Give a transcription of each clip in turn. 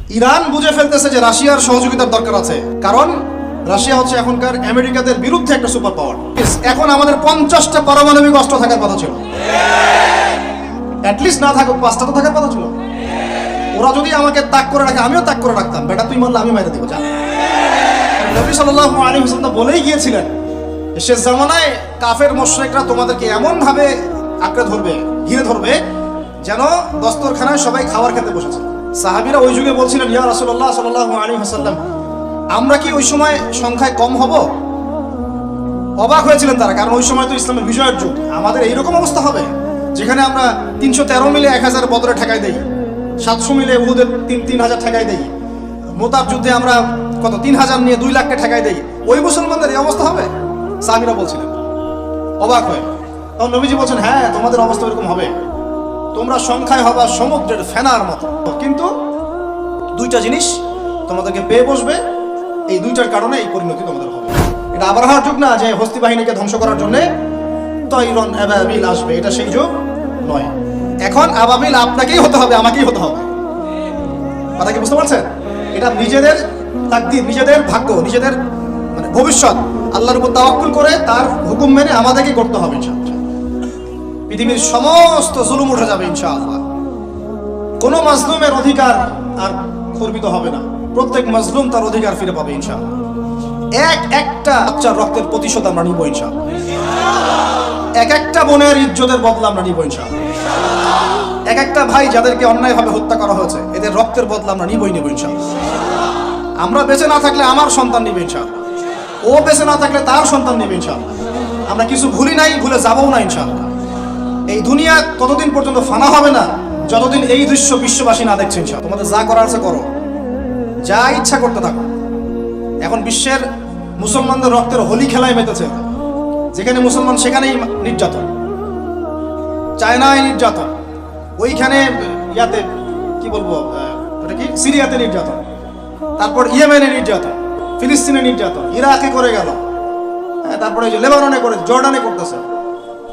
Iran বুঝে ফেলতেছে যে রাশিয়ার সহযোগিতার দরকার আছে, কারণ রাশিয়া হচ্ছে এখনকার আমেরিকাদের বিরুদ্ধে একটা সুপার পাওয়ার। এখন আমাদের 50টা পারমাণবিক অস্ত্র থাকার কথা ছিল, অ্যাটলিস্ট না থাকুক 5টা তো থাকার কথা ছিল। ওরা যদি আমাকে তাক করে রাখে আমিও তাক করে রাখতাম, বেটা তুই মারলে আমি মেরে দেবো। যা নবী সাল্লাল্লাহু আলাইহি ওয়াসাল্লাম বলেই গিয়েছিলেন, শেষ জামানায় কাফের মুশরিকরা তোমাদেরকে এমন ভাবে আঁকড়ে ধরবে, ঘিরে ধরবে, যেন দস্তরখানায় সবাই খাবার খেতে বসেছে। সাহাবীরা ওই যুগে বলছিলেন, ইয়া রাসূলুল্লাহ সাল্লাল্লাহু আলাইহি ওয়াসাল্লাম, আমরা কি ওই সময় সংখ্যায় কম হব? অবাক হয়েছিলেন তারা, কারণ ওই সময় তো ইসলামের বিজয়ের যুগ। আমাদের এইরকম অবস্থা হবে যেখানে আমরা 313 মিলে 1000 বদরে ঠেকাই দেই, 700 মিলে উহুদের 3000 ঠেকাই দেই, মোতাব যুদ্ধে আমরা কত 3000 নিয়ে 2 লাখকে ঠেকাই দেই, ওই মুসলমানদের এই অবস্থা হবে? সাহাবীরা বলছিলেন অবাক হয়ে। তখন নবীজি বলছেন, হ্যাঁ তোমাদের অবস্থা এরকম হবে, তোমরা সংখ্যায় হবা সমুদ্রের ফেনার মতো, কিন্তু 2টা জিনিস তোমাদেরকে পেয়ে বসবে, এই 2টার কারণে এই পরিণতি তোমাদের হবে। এটা আবরাহার যুগ না যে হস্তি বাহিনীকে ধ্বংস করার জন্য তৈরন আবাবিল আসবে, এটা সেই যুগ নয়। এখন আবাবিল আপনাকেই হতে হবে, আমাকেই হতে হবে। কথা কি বুঝতে পারছেন? এটা নিজেদের তাকদীর, নিজেদের ভাগ্য, নিজেদের মানে ভবিষ্যৎ আল্লাহর উপর তাওয়াক্কুল করে তার হুকুম মেনে আমাদেরকে করতে হবে ইনশাআল্লাহ। পৃথিবীর সমস্ত জুলুম উঠে যাবে ইনশাআল্লাহ। কোনো মাজলুমের অধিকার আর খর্বিত হবে না, প্রত্যেক মাজলুম তার অধিকার ফিরে পাবে ইনশাআল্লাহ। একটা বাচ্চার রক্তের প্রতিশোধ আমরা নিব ইনশাআল্লাহ। একটা বোনের ইজ্জতের বদলা আমরা নিব ইনশাআল্লাহ। একটা ভাই যাদেরকে অন্যায়ভাবে হত্যা করা হয়েছে, এদের রক্তের বদলা আমরা নিব ইনশাআল্লাহ। আমরা বেঁচে না থাকলে আমার সন্তান নিবে ইনশাআল্লাহ, ও বেঁচে না থাকলে তার সন্তান নিবে ইনশাআল্লাহ। আমরা কিছু ভুলি নাই, ভুলে যাবও না ইনশাআল্লাহ। এই দুনিয়া ততদিন পর্যন্ত ফানা হবে না যতদিন এই দৃশ্য বিশ্ববাসী না দেখছে ইনশাআল্লাহ। তোমাদের যা করার আছে করো, যা ইচ্ছা করতে থাকো। এখন বিশ্বের মুসলমানদের রক্তের হোলি খেলায় মেতেছে, যেখানে মুসলমান সেখানেই নির্যাতন, চায়নায় নির্যাতন, ওইখানে ইয়াতে কি বলবো ওটা কি সিরিয়াতে নির্যাতন, তারপর ইয়েমেনে নির্যাতন, ফিলিস্তিনে নির্যাতন, ইরাকে করে গেল, তারপরে যে লেবাননে করে, জর্ডানে করতেছে,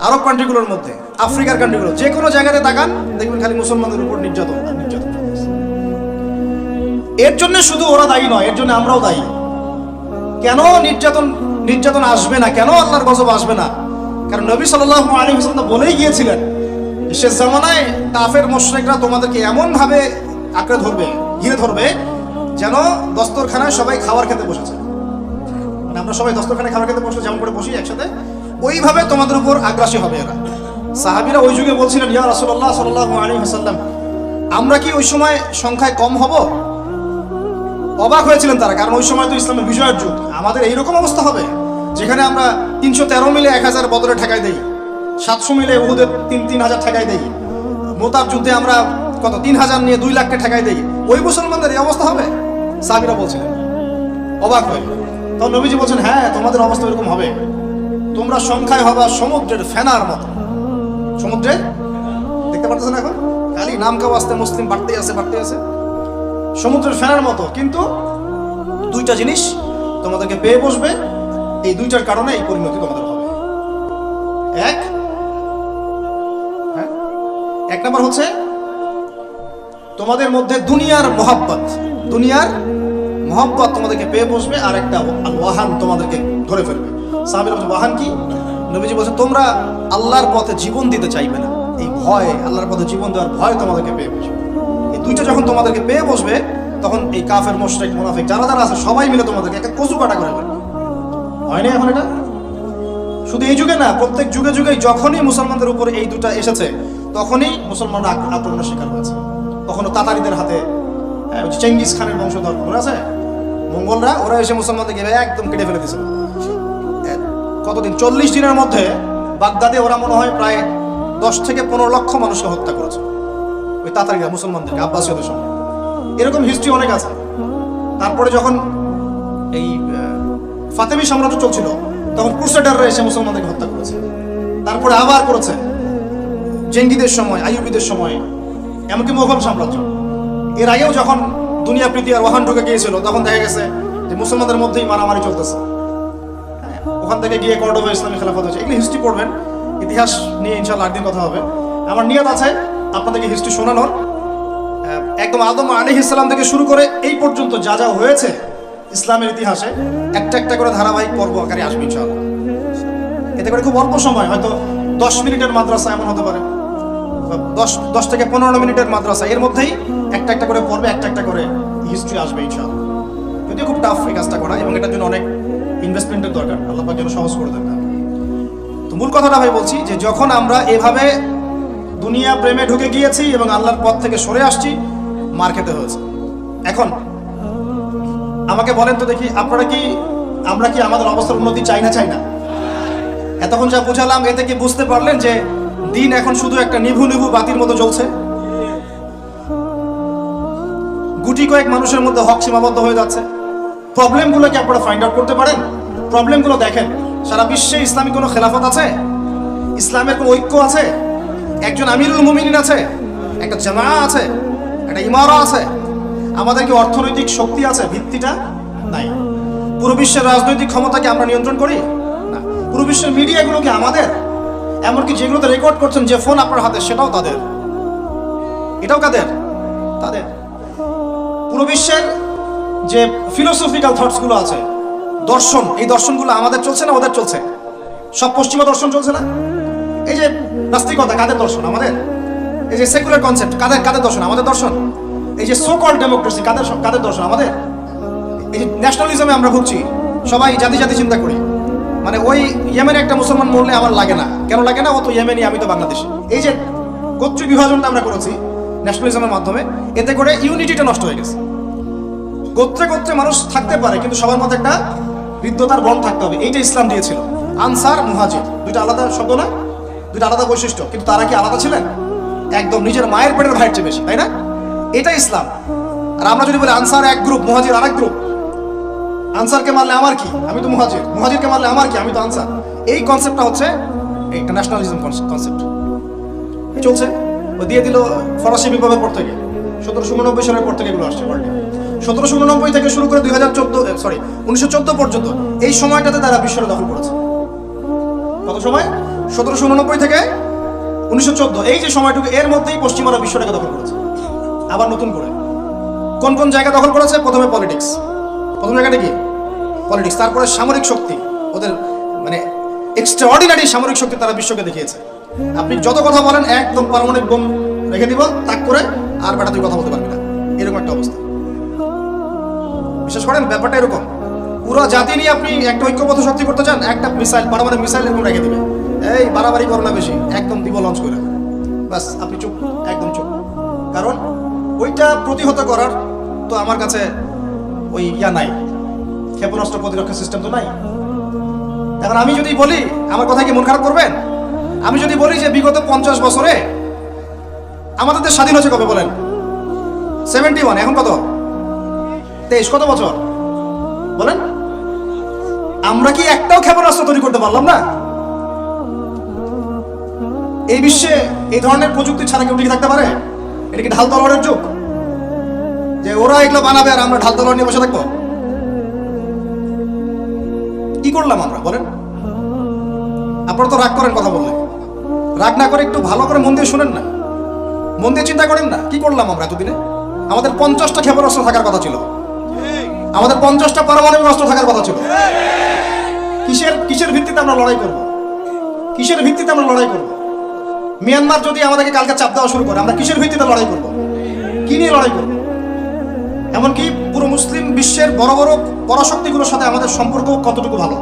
আরব কান্ট্রিগুলোর মধ্যে, আফ্রিকার কান্ট্রিগুলো, যে কোনো জায়গাতে তাকান দেখবেন খালি মুসলমানদের উপর নির্যাতন আর নির্যাতন। এর জন্য শুধু ওরা দায়ী নয়, এর জন্য আমরাও দায়ী। কেন নির্যাতন আসবে না, কেন আল্লাহর গজব আসবে না? কারণ নবী সাল্লাল্লাহু আলাইহি ওয়াসাল্লাম বলেই গিয়েছিলেন, শেষ জামানায় কাফের মুশরিকরা তোমাদেরকে এমন ভাবে আঁকড়ে ধরবে, ঘিরে ধরবে, যেন দস্তরখানায় সবাই খাবার খেতে বসেছে। মানে আমরা সবাই দস্তরখানায় খাবার খেতে বসে যেমন করে বসি একসাথে, ওইভাবে তোমাদের উপর আগ্রাসী হবে এরা। সাহাবীরা ওই যুগে বলছিলেন, ইয়া রাসূলুল্লাহ সাল্লাল্লাহু আলাইহি ওয়াসাল্লাম, আমরা কি ওই সময় সংখ্যায় কম হব? অবাক হয়েছিলেন তারা, কারণ ওই সময় তো ইসলামের বিজয়ের যুগ। আমাদের এইরকম অবস্থা হবে যেখানে আমরা 313 মিলে 1000 বদরে ঠেকাই দেই, 700 মিলে উহুদের 3000 ঠেকাই দেই, মোতাব যুদ্ধে আমরা কত 3000 নিয়ে 2 লাখকে ঠেকাই দেই, ওই মুসলমানদের এই অবস্থা হবে? সাহাবীরা বলছিলেন অবাক হয়ে। তখন নবীজি বলছেন, হ্যাঁ তোমাদের অবস্থা এরকম হবে, তোমরা সংখ্যায় হবা সমুদ্রের ফেনার মতো। সমুদ্রে দেখতে পারতেছেন এখন খালি নাম কাও আসতে মুসলিম বাড়তেই আছে, সমুদ্রের ফেনার মতো, কিন্তু 2টা জিনিস তোমাদেরকে পেয়ে বসবে, এই 2টার কারণে এই পরিণতি তোমাদের হবে। এক নাম্বার হচ্ছে তোমাদের মধ্যে দুনিয়ার মহব্বত তোমাদেরকে পেয়ে বসবে, আর একটা ওয়াহান তোমাদেরকে ধরে ফেলবে। সাহাবীরা বলছে, ওয়াহান কি? নবীজি বলছে, তোমরা আল্লাহর পথে জীবন দিতে চাইবে না, এই ভয়, আল্লাহর পথে জীবন দেওয়ার ভয় তোমাদেরকে পেয়ে বসবে। এই 2টা যখন তোমাদেরকে পেয়ে বসবে, তখন এই কাফের মুশরিক মুনাফিক যারা আছে সবাই মিলে তোমাদেরকে একটা কচু কাটা করে ফেলবে। হয় না এখন এটা? শুধু এই যুগে না, প্রত্যেক যুগে যুগে যখনই মুসলমানদের উপর এই 2টা এসেছে, তখনই মুসলমানরা আক্রমণের শিকার হয়েছে। কখনো তাতারিদের হাতে, চেঙ্গিস খানের বংশধর মনে আছে, মঙ্গলরা, ওরা এসে মুসলমানদেরকে একদম কেটে ফেলে দিয়েছিল। কতদিন, 40 দিনের মধ্যে বাগদাদে ওরা মনে হয় প্রায় 10 থেকে 15 লক্ষ মানুষকে হত্যা করেছে, ওই তাতারিরা মুসলমানদেরকে, আব্বাসীয়দের সঙ্গে। এরকম হিস্ট্রি অনেক আছে। তারপরে যখন এই ফাতেমি সাম্রাজ্য চলছিল, তখন ক্রুসেডাররা এসে মুসলমানদেরকে হত্যা করেছে। তারপরে আবার করেছে জেঙ্গিদের সময়, আইয়ুবীদের সময়, এমনকি মোগল সাম্রাজ্য। এর আগেও যখন দুনিয়া প্রীতি আর ওয়াহান ঢুকে গিয়েছিল, তখন দেখা গেছে যে মুসলমানদের মধ্যেই মারামারি চলতেছে। ওখান থেকে গিয়ে কর্ডোবা ইসলামী খেলাফত হয়েছে। এগুলি হিস্ট্রি পড়বেন, ইতিহাস নিয়ে ইনশাআল্লাহ একদিন কথা হবে। আমার নিয়ত আছে আপনাদেরকে হিস্ট্রি শোনানোর, একদম আদম আলাইহিস সালাম থেকে শুরু করে এই পর্যন্ত যা যা হয়েছে ইসলামের ইতিহাসে একটা একটা করে ধারাবাহিক পর্ব আকারে আসবে ইনশাআল্লাহ। এতে করে খুব অল্প সময়, হয়তো 10 মিনিটের মাদ্রাসা এমন হতে পারে, 10 থেকে 15 মিনিটের মাদ্রাসা, এর মধ্যেই একটা একটা করে পর্বে একটা একটা করে হিস্ট্রি আসবে ইনশাআল্লাহ। যদিও খুব টাফ এই কাজটা করা, এবং এটার জন্য অনেক ইনভেস্টমেন্টের দরকার, আল্লাহ পাক যেন সহজ করে দেন। তো মূল কথাটা ভাই বলছি যে যখন আমরা এভাবে দুনিয়া প্রেমে ঢুকে গিয়েছি এবং আল্লাহর পথ থেকে সরে আসছি, মার খেতে হয়েছে। এখন আমাকে বলেন তো দেখি, আমরা কি আমাদের অবস্থার উন্নতি চাই না? এতক্ষণ যা বুঝালাম এতে কি বুঝতে পারলেন যে দিন এখন শুধু একটা নিভু নিভু বাতির মতো জ্বলছে? গুটি কয়েক মানুষের মধ্যে হক সীমাবদ্ধ হয়ে যাচ্ছে। প্রবলেমগুলো কি আপনারা ফাইন্ড আউট করতে পারেন? প্রবলেমগুলো দেখেন। সারা বিশ্বে ইসলামিক কোনো খেলাফত আছে? ইসলামের কোনো ঐক্য আছে? একজন আমিরুল মুমিনিন আছে? একটা জামাআ আছে? একটা ইমারা আছে? আমাদের কি অর্থনৈতিক শক্তি আছে? ভিত্তিটা নাই। পুরো বিশ্বের রাজনৈতিক ক্ষমতাকে আমরা নিয়ন্ত্রণ করি না। পুরো বিশ্বের মিডিয়াগুলো কি আমাদের? এমনকি যেগুলোতে রেকর্ড করছেন, যে ফোন আপনার হাতে, সেটাও তাদের। এটাও কাদের? তাদের। পুরো বিশ্বের যে ফিলোসফিক্যাল থটসগুলো আছে, দর্শন, এই দর্শনগুলো আমাদের চলছে না ওদের চলছে? সব পশ্চিমা দর্শন চলছে না? এই যে নাস্তিকতা, কাদের দর্শন? আমাদের। এই যে সেকুলার কনসেপ্ট, কাদের দর্শন? আমাদের দর্শন। এই যে সো কল্ড ডেমোক্রেসি, কাদের দর্শন? আমাদের। এই যে ন্যাশনালিজমে আমরা ভুগছি, সবাই জাতি চিন্তা করি, মানে ওই ইয়েমেনে একটা মুসলমান মরলে আমার লাগে না। কেন লাগে না? ও তো ইয়েমেনি, আমি তো বাংলাদেশি। এই যে গোত্র বিভাজনটা আমরা করেছি ন্যাশনালিজমের মাধ্যমে, এতে করে ইউনিটিটা নষ্ট হয়ে গেছে। গোত্রে মানুষ থাকতে পারে, কিন্তু সবার মধ্যে একটা হৃদ্যতার বন্ড থাকতে হবে। এইটা ইসলাম দিয়েছিল। আনসার, মুহাজির, দুইটা আলাদা শব্দ না? দুইটা আলাদা বৈশিষ্ট্য, কিন্তু তারা কি আলাদা ছিলেন? একদম নিজের মায়ের পেটের ভাইয়ের চেয়ে বেশি, তাই না? এটা ইসলাম। আর আমরা যদি বলি আনসার এক গ্রুপ, মুহাজির আরেক গ্রুপ, আনসারকে মারলে আমার কি, আমি তো মুহাজির, মুহাজিরকে মারলে আমার কি, আমি তো আনসার, এই কনসেপ্টটা হচ্ছে একটা ন্যাশনালিজম কনসেপ্ট চলছে। ও দিয়ে দিল ফরাসি বিপ্লবের পর থেকে, 1789 সালের পর থেকে এগুলো আসছে ওয়ার্ল্ডে। 1789 থেকে শুরু করে 1914 পর্যন্ত এই সময়টাতে তারা বিশ্বটা দখল করেছে। কত সময়? 1789 থেকে 1914, এই যে সময়টুকু, এর মধ্যেই পশ্চিমারা বিশ্বটাকে দখল করেছে। আবার নতুন করে কোন জায়গা দখল করেছে? প্রথমে পলিটিক্স, প্রথম জায়গাটা কি? পলিটিক্স। তারপরে সামরিক শক্তি, ওদের মানে এক্সট্রাঅর্ডিনারি সামরিক শক্তি তারা বিশ্বকে দেখিয়েছে। আপনি যত কথা বলেন, একদম পারমাণবিক বোম রেখে দিব তাক করে, আর বেটা তুই কথা বলতে পারবি না, এরকম একটা অবস্থা। বিশেষ করেন ব্যাপারটা এরকম, পুরো জাতি নিয়ে আপনি একটা ঐক্যবদ্ধ শক্তি করতে চান, একটা মিসাইল, পারমাণবিক মিসাইল এরকম রেখে দিবে, এই বাড়াবাড়ি করো না বেশি, একদম দিব লঞ্চ করে, বাস আপনি চুপ, একদম চুপ। কারণ ওইটা প্রতিহত করার তো আমার কাছে ওই নাই, ক্ষেপণাস্ত্র প্রতিরক্ষা সিস্টেম তো নাই। এখন আমি যদি বলি, আমার কথা কি মন খারাপ করবেন? আমি যদি বলি যে বিগত 50 বছরে আমাদের দেশ স্বাধীন হয়েছে কবে বলেন? 71, এখন কত? 23, কত বছর বলেন? আমরা কি একটাও ক্ষেপণাস্ত্র তৈরি করতে পারলাম না? এই বিশ্বে এই ধরনের প্রযুক্তি ছাড়া কেউ টিকে থাকতে পারে? এটা কি ঢাল তলোয়ারের যুগ, যে ওরা এগুলো বানাবে আর আমরা ঢাল তলোয়ার নিয়ে বসে থাকবো? কি করলাম আমরা বলেন? আপনারা তো রাগ করেন কথা বললে, রাগ না করে একটু ভালো করে মন দিয়ে শুনেন না, মন দিয়ে চিন্তা করেন না। কি করলাম আমরা এতদিনে? আমাদের 50টা ক্ষেপণাস্ত্র থাকার কথা ছিল, আমাদের 50টা পারমাণবিক অস্ত্র থাকার কথা ছিল। কিসের ভিত্তিতে আমরা লড়াই করব? কিসের ভিত্তিতে আমরা লড়াই করব? মিয়ানমার যদি আমাদেরকে কালকে চাপ দেওয়া শুরু করে, আমরা কিসের ভিত্তিতে লড়াই করব? কি নিয়ে লড়াই করব? এমনকি পুরো মুসলিম বিশ্বের বড় বড় পরাশক্তিগুলোর সাথে আমাদের সম্পর্ক কতটুকু ভালো?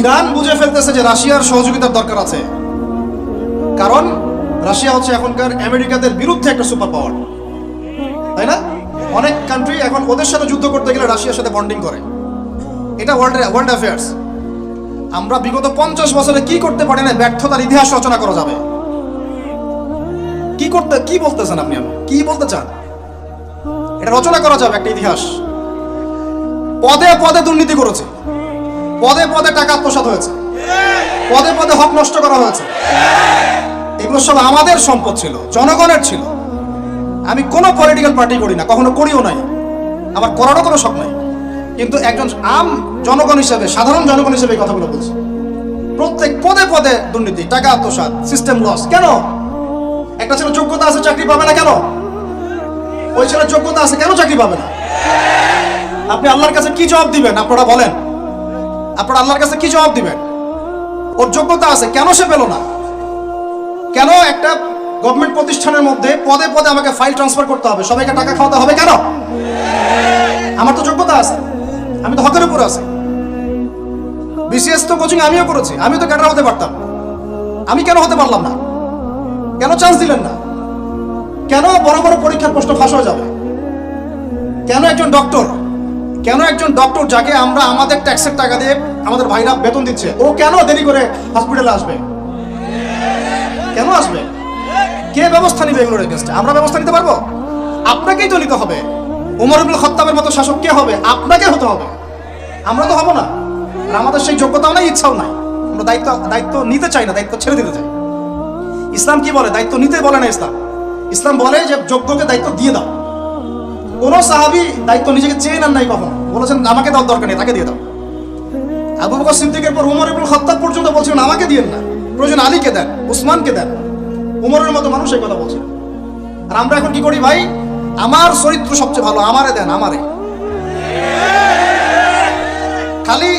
ইরান বুঝে ফেলতেছে যে রাশিয়ার সহযোগিতার দরকার আছে, কারণ রাশিয়া হচ্ছে এখনকার আমেরিকাদের বিরুদ্ধে একটা সুপার পাওয়ার, তাই না? অনেক কান্ট্রি এখন ওদের সাথে যুদ্ধ করতে গেলে রাশিয়ার সাথে বন্ডিং করে। এটা ওয়ার্ল্ড অ্যাফেয়ার্স। আমরা বিগত 50 বছরে কি করতে পারি না, ব্যর্থতার ইতিহাস রচনা করা যাবে। কি বলতেছেন আপনি? কি বলতে চান? এটা রচনা করা যাবে একটা ইতিহাস। পদে পদে দুর্নীতি করেছে, পদে পদে টাকা আত্মসাৎ হয়েছে, পদে পদে হক নষ্ট করা হয়েছে। এগুলো সব আমাদের সম্পদ ছিল, জনগণের ছিল। আমি কোনো পলিটিক্যাল পার্টি করি না, কখনো করিও নাই, আমার করারও কোনো শখ নাই। কিন্তু একজন জনগণ হিসেবে, সাধারণ জনগণ হিসেবে এই কথাগুলো বলছি। প্রত্যেক পদে পদে দুর্নীতি, টাকা আত্মসাৎ, সিস্টেম লস। কেন? একটা ছেলে যোগ্যতা আছে, চাকরি পাবে না কেন? ওই ছেলের যোগ্যতা আছে, কেন চাকরি পাবে না? আপনি আল্লাহর কাছে কি জবাব দিবেন? আপনারা বলেন, আপনারা আল্লাহর কাছে কি জবাব দিবেন? ওর যোগ্যতা আছে, কেন সে পেল না? কেন একটা গভর্নমেন্ট প্রতিষ্ঠানের মধ্যে পদে পদে আমাকে ফাইল ট্রান্সফার করতে হবে, সবাইকে টাকা খাওয়াতে হবে কেন? আমার তো যোগ্যতা আছে, আমি তো হকের উপর আছি। বিসিএস তো কোচিং আমিও করেছি, আমি তো ক্যাডার হতে পারতাম, আমি কেন হতে পারলাম না? কেন চান্স দিলেন না? কেন বড় বড় পরীক্ষার প্রশ্ন ফাঁস হয়ে যাবে? কেন একজন ডক্টর যাকে আমরা আমাদের ট্যাক্সের টাকা দিয়ে আমাদের ভাইরা বেতন দিচ্ছে, ও কেন দেরি করে হসপিটালে আসবে? কেন আসবে? কে ব্যবস্থা নিবে এগুলোর এগেইনস্টে? আমরা ব্যবস্থা নিতে পারবো? আপনাকেই তো নিতে হবে। ওমর ইবনে খাত্তাবের মতো শাসক কে হবে? আপনাকে হতে হবে, আমরা তো হব না। আর আমাদের সেই যোগ্যতাও নাই, ইচ্ছাও নাই। আমরা দায়িত্ব নিতে চাই না, দায়িত্ব ছেড়ে দিতে চাই। ইসলাম কি বলে? দায়িত্ব নিতে বলে না ইসলাম বলে যে যোগ্যকে দায়িত্ব দিয়ে দাও। কোন সাহাবী দায়িত্ব নিজেকে চেয়ে নেন নাই কখনো, বলেছেন আমাকে দাও, দরকার নেই, তাকে দিয়ে দাও। আবু বকর সিদ্দিকের পর ওমর ইবনে খাত্তাব পর্যন্ত বলছিলেন আমাকে দিয়েন না, প্রয়োজন আলীকে দেন, উসমানকে দেন। উমরের মতো মানুষ এই কথা বলছেন। আর আমরা এখন কি করি ভাই? আমার চরিত্র সবচেয়ে ভালো, আমারে দেন, আমারে। খালি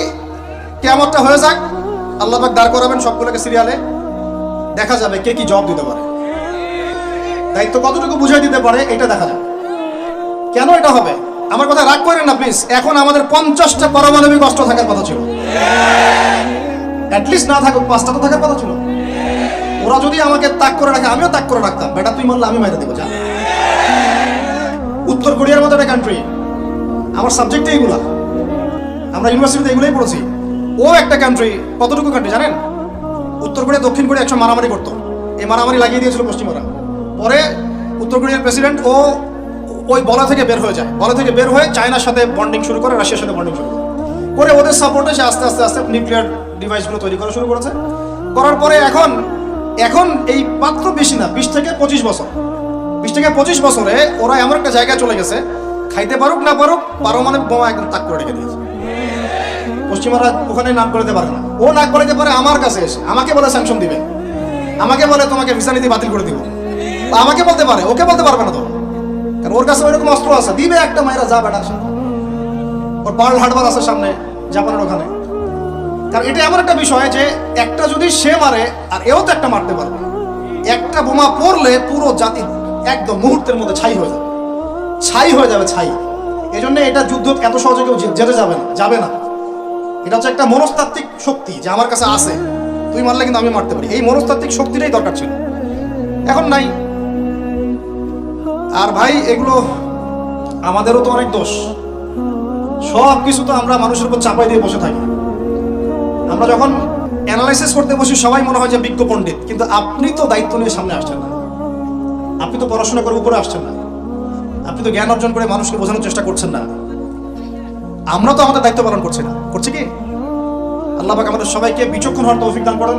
কিয়ামতটা হয়ে যাক, আল্লাহ পাক দাঁড় করাবেন সবগুলোকে সিরিয়ালে, দেখা যাবে কে কি জবাব দিতে পারে, দায়িত্ব কতটুকু বুঝাই দিতে পারে, এটা দেখা যাবে। কেন এটা হবে? আমার কথা রাগ করেন না প্লিজ। এখন আমাদের 50টা পারমাণবিক অস্ত্র থাকার কথা ছিল, অ্যাটলিস্ট না থাকুক 5টা তো থাকার কথা ছিল। ওরা যদি আমাকে তাক করে রাখে, আমিও তাক করে রাখতাম। বেটা তুই মারলে আমি মেরে দেবো, যা। উত্তর কোরিয়ার মতো একটা কান্ট্রি, আমার সাবজেক্টে এইগুলা, আমরা ইউনিভার্সিটিতে এগুলোই পড়েছি। ও একটা কান্ট্রি, কতটুকু কান্ট্রি জানেন? উত্তর কোরিয়া দক্ষিণ কোরিয়া একসময় মারামারি করতো, এই মারামারি লাগিয়ে দিয়েছিল পশ্চিমরা। পরে উত্তর কোরিয়ার প্রেসিডেন্ট ওই বলা থেকে বের হয়ে যায়, বলা থেকে বের হয়ে চায়নার সাথে বন্ডিং শুরু করে, রাশিয়ার সাথে বন্ডিং শুরু করে ওদের সাপোর্টে সে আস্তে আস্তে নিউক্লিয়ার ডিভাইসগুলো তৈরি করা শুরু করেছে। করার পরে এখন এই মাত্র বেশি না, 20 থেকে 25 বছরে ওরা এমন একটা জায়গায় চলে গেছে, খাইতে পারুক না পারুক পারমাণবিক বোমা একদম তাক করে রেখে দিয়েছে। পশ্চিমারা ওখানে নাক গলাতে পারে না, ও নাক গলাতে পারে আমার কাছে এসে, আমাকে বলে স্যাংশন দিবে, আমাকে বলে তোমাকে ভিসা নীতি বাতিল করে দিব, আমাকে বলতে পারে, ওকে বলতে পারবে না তো, কারণ ওর কাছে ওইরকম অস্ত্র আছে, দিবে একটা মায়েরা, যা বেটা। ওর পার্ল হারবার আছে সামনে জাপানের ওখানে। কারণ এটা এমন একটা বিষয় যে একটা যদি সে মারে আর এও তো একটা মারতে পারবে, একটা বোমা পড়লে পুরো জাতি একদম মুহূর্তের মধ্যে ছাই হয়ে যাবে। এই জন্য এটা যুদ্ধ এত সহজে কেউ যেতে যাবে না। এটা হচ্ছে একটা মনস্তাত্ত্বিক শক্তি যে আমার কাছে আছে, তুই মারলে কিন্তু আমি মারতে পারি। এই মনস্তাত্ত্বিক শক্তিটাই দরকার ছিল, এখন নাই। আর ভাই এগুলো আমাদেরও তো অনেক দোষ, সব কিছু তো আমরা মানুষের উপর চাপাই দিয়ে বসে থাকি। আমরা যখন অ্যানালাইসিস করতে বসি সবাই মনে হয় যে বিজ্ঞ পণ্ডিত, কিন্তু আপনি তো দায়িত্ব নিয়ে সামনে আসছেন না, আপনি তো পড়াশোনা করে উপরে আসছেন না, আপনি তো জ্ঞান অর্জন করে মানুষকে বোঝানোর চেষ্টা করছেন না। আমরা তো আমাদের দায়িত্ব পালন করছি না, করছি কি? আল্লাহ পাক আমাদের সবাইকে বিচক্ষণ হওয়ার তৌফিক দান করেন।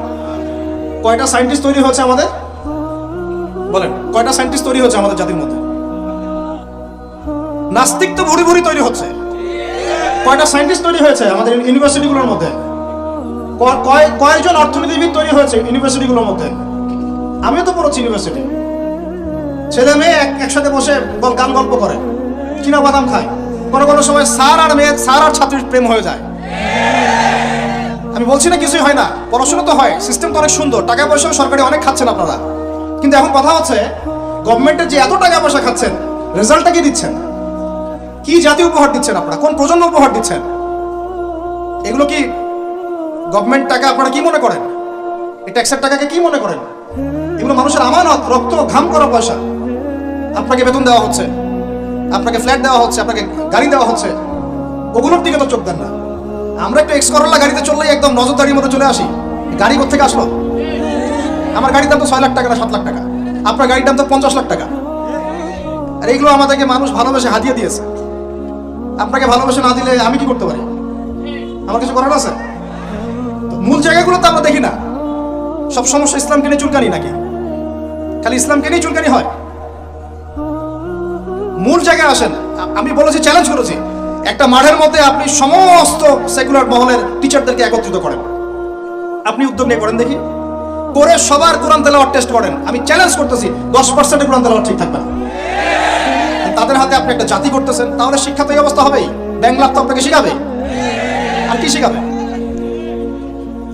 কয়টা সায়েন্টিস্ট তৈরি হয়েছে আমাদের? বলেন, কয়টা সায়েন্টিস্ট তৈরি হয়েছে আমাদের জাতির মধ্যে? নাস্তিক তো ভুরি ভুরি তৈরি হচ্ছে। কয়টা সায়েন্টিস্ট তৈরি হয়েছে আমাদের ইউনিভার্সিটিগুলোর মধ্যে? কয়জন অর্থনীতিবিদ তৈরি হয়েছে ইউনিভার্সিটিগুলোর মধ্যে? আমিও তো পড়েছি ইউনিভার্সিটি। ছেলে মেয়ে একসাথে বসে গান গল্প করে, চীনা বাদাম খায়। কোনো সময় স্যার আর ছাত্রীর প্রেম হয়ে যায়। আমি বলছি না কিছুই হয় না, পড়াশোনা তো হয়, সিস্টেম তো অনেক সুন্দর, টাকা পয়সাও সরকারি অনেক খাচ্ছেন আপনারা। কিন্তু এখন কথা হচ্ছে গভর্নমেন্টের যে এত টাকা পয়সা খাচ্ছেন, রেজাল্টটা কি দিচ্ছেন? কি জাতীয় উপহার দিচ্ছেন আপনারা? কোন প্রজন্ম উপহার দিচ্ছেন? এগুলো কি গভর্নমেন্ট টাকা? আপনারা কি মনে করেন এই ট্যাক্সের টাকাকে কি মনে করেন? এগুলো মানুষের আমানত, রক্ত ঘাম করা পয়সা। আপনাকে বেতন দেওয়া হচ্ছে, আপনাকে ফ্ল্যাট দেওয়া হচ্ছে, আপনাকে গাড়ি দেওয়া হচ্ছে, ওগুলোর দিকে তো চোখ দেন না। আমরা একটু এক্স করোলা গাড়িতে চললেই একদম নজরদারির মধ্যে চলে আসি। গাড়ি কোথেকে আসলো? আমার গাড়ির দাম তো 6 লাখ টাকা না 7 লাখ টাকা, আপনার গাড়ির দাম তো 50 লাখ টাকা। আর এইগুলো আমাদেরকে মানুষ ভালোবেসে হাতিয়ে দিয়েছে। আপনাকে ভালোবেসে না দিলে আমি কি করতে পারি? আমার কিছু করার আছে? মূল জায়গাগুলো তো আমরা দেখি না। সব সমস্যা ইসলামকে নিয়ে চুলকানি নাকি? খালি ইসলামকে নিয়ে চুলকানি হয়? মূল জায়গায় আসেন। আমি বলেছি, চ্যালেঞ্জ করেছি, একটা মাঠের মধ্যে আপনি সমস্ত সেকুলার মহলের টিচারদেরকে একত্রিত করেন, আপনি উদ্যোগ নিয়ে করেন দেখি, করে সবার কোরআন তেলাওয়াত টেস্ট করেন। আমি চ্যালেঞ্জ করতেছি 10% কোরআন তেলাওয়াত ঠিক থাকবে না। তাদের তাদের হাতে আপনি একটা জাতি করতেছেন, তাহলে শিক্ষা তো এই অবস্থা হবেই। ব্যাংলা তো আপনাকে শিখাবে, আর কি শিখাবে?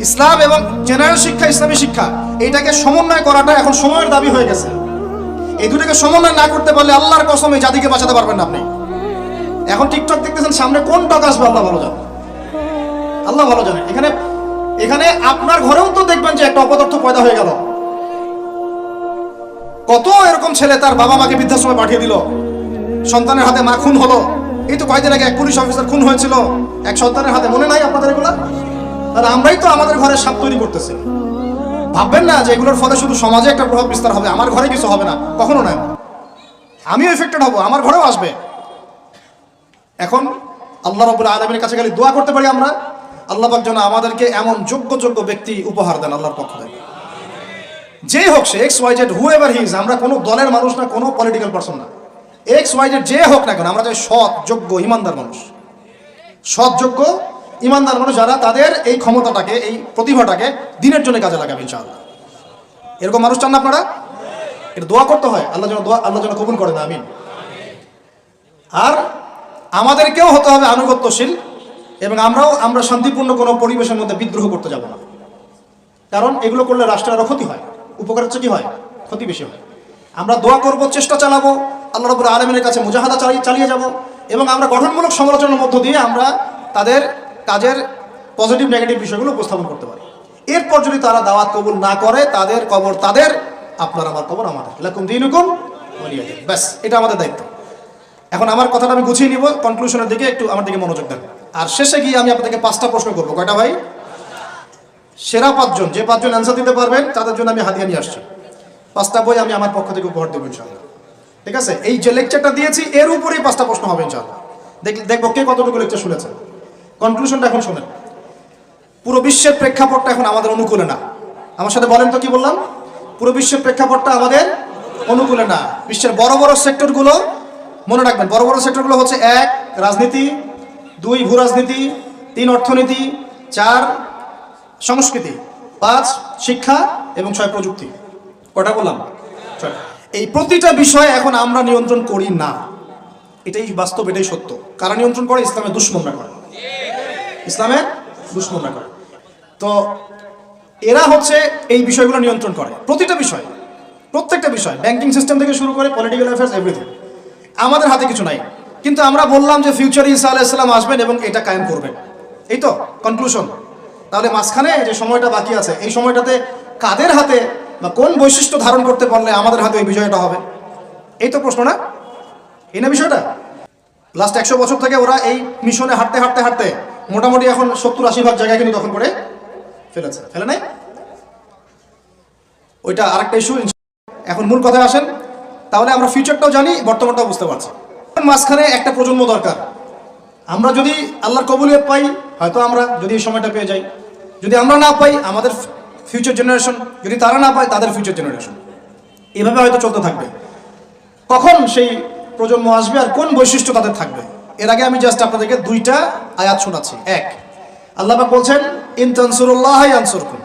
ইসলাম এবং জেনারেল শিক্ষা, ইসলামী শিক্ষা, এইটাকে সমন্বয় করাটা এখন সময়ের দাবি হয়ে গেছে। এই দুটাকে সমন্বয় না করতে পারলে আল্লাহর কসম এই জাতিকে বাঁচাতে পারবেন না আপনি। এখন টিকটক দেখতেছেন, সামনে কোন টক আসবে আল্লাহ ভালো জানে, আল্লাহ ভালো জানে। এখানে আপনার ঘরেও তো দেখবেন যে একটা অপদার্থ পয়দা হয়ে গেল। কত এরকম ছেলে তার বাবা মাকে বৃদ্ধাশ্রমে পাঠিয়ে দিল, সন্তানের হাতে মা খুন হলো। এই তো কয়েকদিন আগে এক পুলিশ অফিসার খুন হয়েছিল এক সন্তানের হাতে, মনে নাই আপনাদের এগুলা? তাহলে আমরাই তো আমাদের ঘরে সাপ তৈরি করতেছি। ভাববেন না যে এগুলোর ফলে শুধু সমাজে একটা প্রভাব বিস্তার হবে, আমার ঘরে কিছু হবে না, কখনো নয়। আমিও এফেক্টেড হব, আমার ঘরেও আসবে। এখন আল্লাহ রাব্বুল আলামিনের কাছে গেলে দোয়া করতে পারি আমরা, আল্লাহ পাক যেন আমাদেরকে এমন যোগ্য ব্যক্তি উপহার দেন আল্লাহর পক্ষ থেকে। যেই হোক সে X Y Z, whoever he is, আমরা কোনো দলের মানুষ না, কোনো পলিটিক্যাল পারসন না। এক্স ওয়াই জেড যে হোক না কেন, আমরা চাই সৎ, যোগ্য, ইমানদার মানুষ। সৎ, যোগ্য, ইমানদার মানুষ যারা তাদের এই ক্ষমতাটাকে, এই প্রতিভাটাকে দিনের জন্য কাজে লাগাবে ইনশাআল্লাহ। এরকম মানুষ চান না আপনারা? এটা দোয়া করতে হয়, আল্লাহ যেন কবুল করে না, আমিন। আর আমাদেরকেও হতে হবে আনুগত্যশীল, এবং আমরা শান্তিপূর্ণ কোনো পরিবেশের মধ্যে বিদ্রোহ করতে যাব না। কারণ এগুলো করলে রাষ্ট্রের আরো ক্ষতি হয়, উপকার হচ্ছে কি হয়, ক্ষতি বেশি হয়। আমরা দোয়া করব, চেষ্টা চালাবো, আল্লাহ রাব্বুল আলামিনের কাছে মুজাহাদা চালিয়ে যাব, এবং আমরা গঠনমূলক সমালোচনার মধ্য দিয়ে আমরা তাদের কাজের পজিটিভ নেগেটিভ বিষয়গুলো উপস্থাপন করতে পারি। এরপর যদি তারা দাওয়াত কবুল না করে, তাদের কবর তাদের, আপনার আমার কবর আমাদের, লাকুম দীনুকুম ওয়ালিয়া দীন। ব্যাস, এটা আমাদের দায়িত্ব। এখন আমার কথাটা আমি গুছিয়ে নিব, কনক্লুশনের দিকে একটু আমার দিকে মনোযোগ দেন। আর শেষে গিয়ে আমি আপনাদেরকে 5টা প্রশ্ন করবো। কয়টা ভাই? সেরা 5 জন, যে 5 জন অ্যান্সার দিতে পারবেন তাদের জন্য আমি হাদিয়া নিয়ে আসছি। 5টা বই আমি আমার পক্ষ থেকে উপহার দেবো ইনশাআল্লাহ। ঠিক আছে? এই যে লেকচারটা দিয়েছি এর উপরেই 5টা প্রশ্ন হবে ইনশাআল্লাহ। দেখবো কে কতটুকু লেকচার শুনেছেন। কনক্লুশনটা এখন শোনেন। পুরো বিশ্বের প্রেক্ষাপটটা এখন আমাদের অনুকূলে না। আমার সাথে বলেন তো কি বললাম? পুরো বিশ্বের প্রেক্ষাপটটা আমাদের অনুকূলে না। বিশ্বের বড় বড় সেক্টরগুলো মনে রাখবেন, বড় বড় সেক্টরগুলো হচ্ছে 1 রাজনীতি, 2 ভূ রাজনীতি, 3 অর্থনীতি, 4 সংস্কৃতি, 5 শিক্ষা এবং 6 প্রযুক্তি। কটা বললাম? 6। এই প্রতিটা বিষয়ে এখন আমরা নিয়ন্ত্রণ করি না, এটাই বাস্তব, এটাই সত্য। কারা নিয়ন্ত্রণ করে? ইসলামের দুশমনরা করে, ইসলামের দুশমনরা করে। তো এরা হচ্ছে এই বিষয়গুলো নিয়ন্ত্রণ করে, প্রতিটা বিষয়, প্রত্যেকটা বিষয়, ব্যাংকিং সিস্টেম থেকে শুরু করে পলিটিক্যাল অ্যাফেয়ার্স, এভরিথিং। আমাদের হাতে কিছু নাই, কিন্তু আমরা বললাম যে ফিউচারে ঈসা আলাইহিস সালাম আসবেন এবং এটা কায়েম করবেন। এই তো কনক্লুশন। তাহলে মাঝখানে যে সময়টা বাকি আছে, এই সময়টাতে কাদের হাতে বা কোন বৈশিষ্ট্য ধারণ করতে পারলে আমাদের হাতে এই বিষয়টা হবে? এই তো প্রশ্ন, না? এই না বিষয়টা? লাস্ট 100 বছর থেকে ওরা এই মিশনে হাঁটতে হাঁটতে হাঁটতে মোটামুটি এখন 70-80 ভাগ জায়গায় কিন্তু দখল করে ফেলেছে, ফেলে নাই? ওইটা আরেকটা ইস্যু। এখন মূল কথায় আসেন। তাহলে আমরা ফিউচারটাও জানি, বর্তমানটাও বুঝতে পারছি। মাঝখানে একটা প্রজন্ম দরকার। আমরা যদি আল্লাহর কবুলিয়ত পাই, হয়তো আমরা যদি এই সময়টা পেয়ে যাই। যদি আমরা না পাই, আমাদের ফিউচার জেনারেশন, যদি তারা না পায়, তাদের ফিউচার জেনারেশন, এভাবে হয়তো চলতে থাকবে। কখন সেই প্রজন্ম আসবে আর কোন বৈশিষ্ট্য তাদের থাকবে, এর আগে আমি জাস্ট আপনাদেরকে 2টা আয়াত শোনাচ্ছি। 1, আল্লাহ পাক বলছেন, ইন তানসুরুল্লাহ ইয়ানসুরকুম,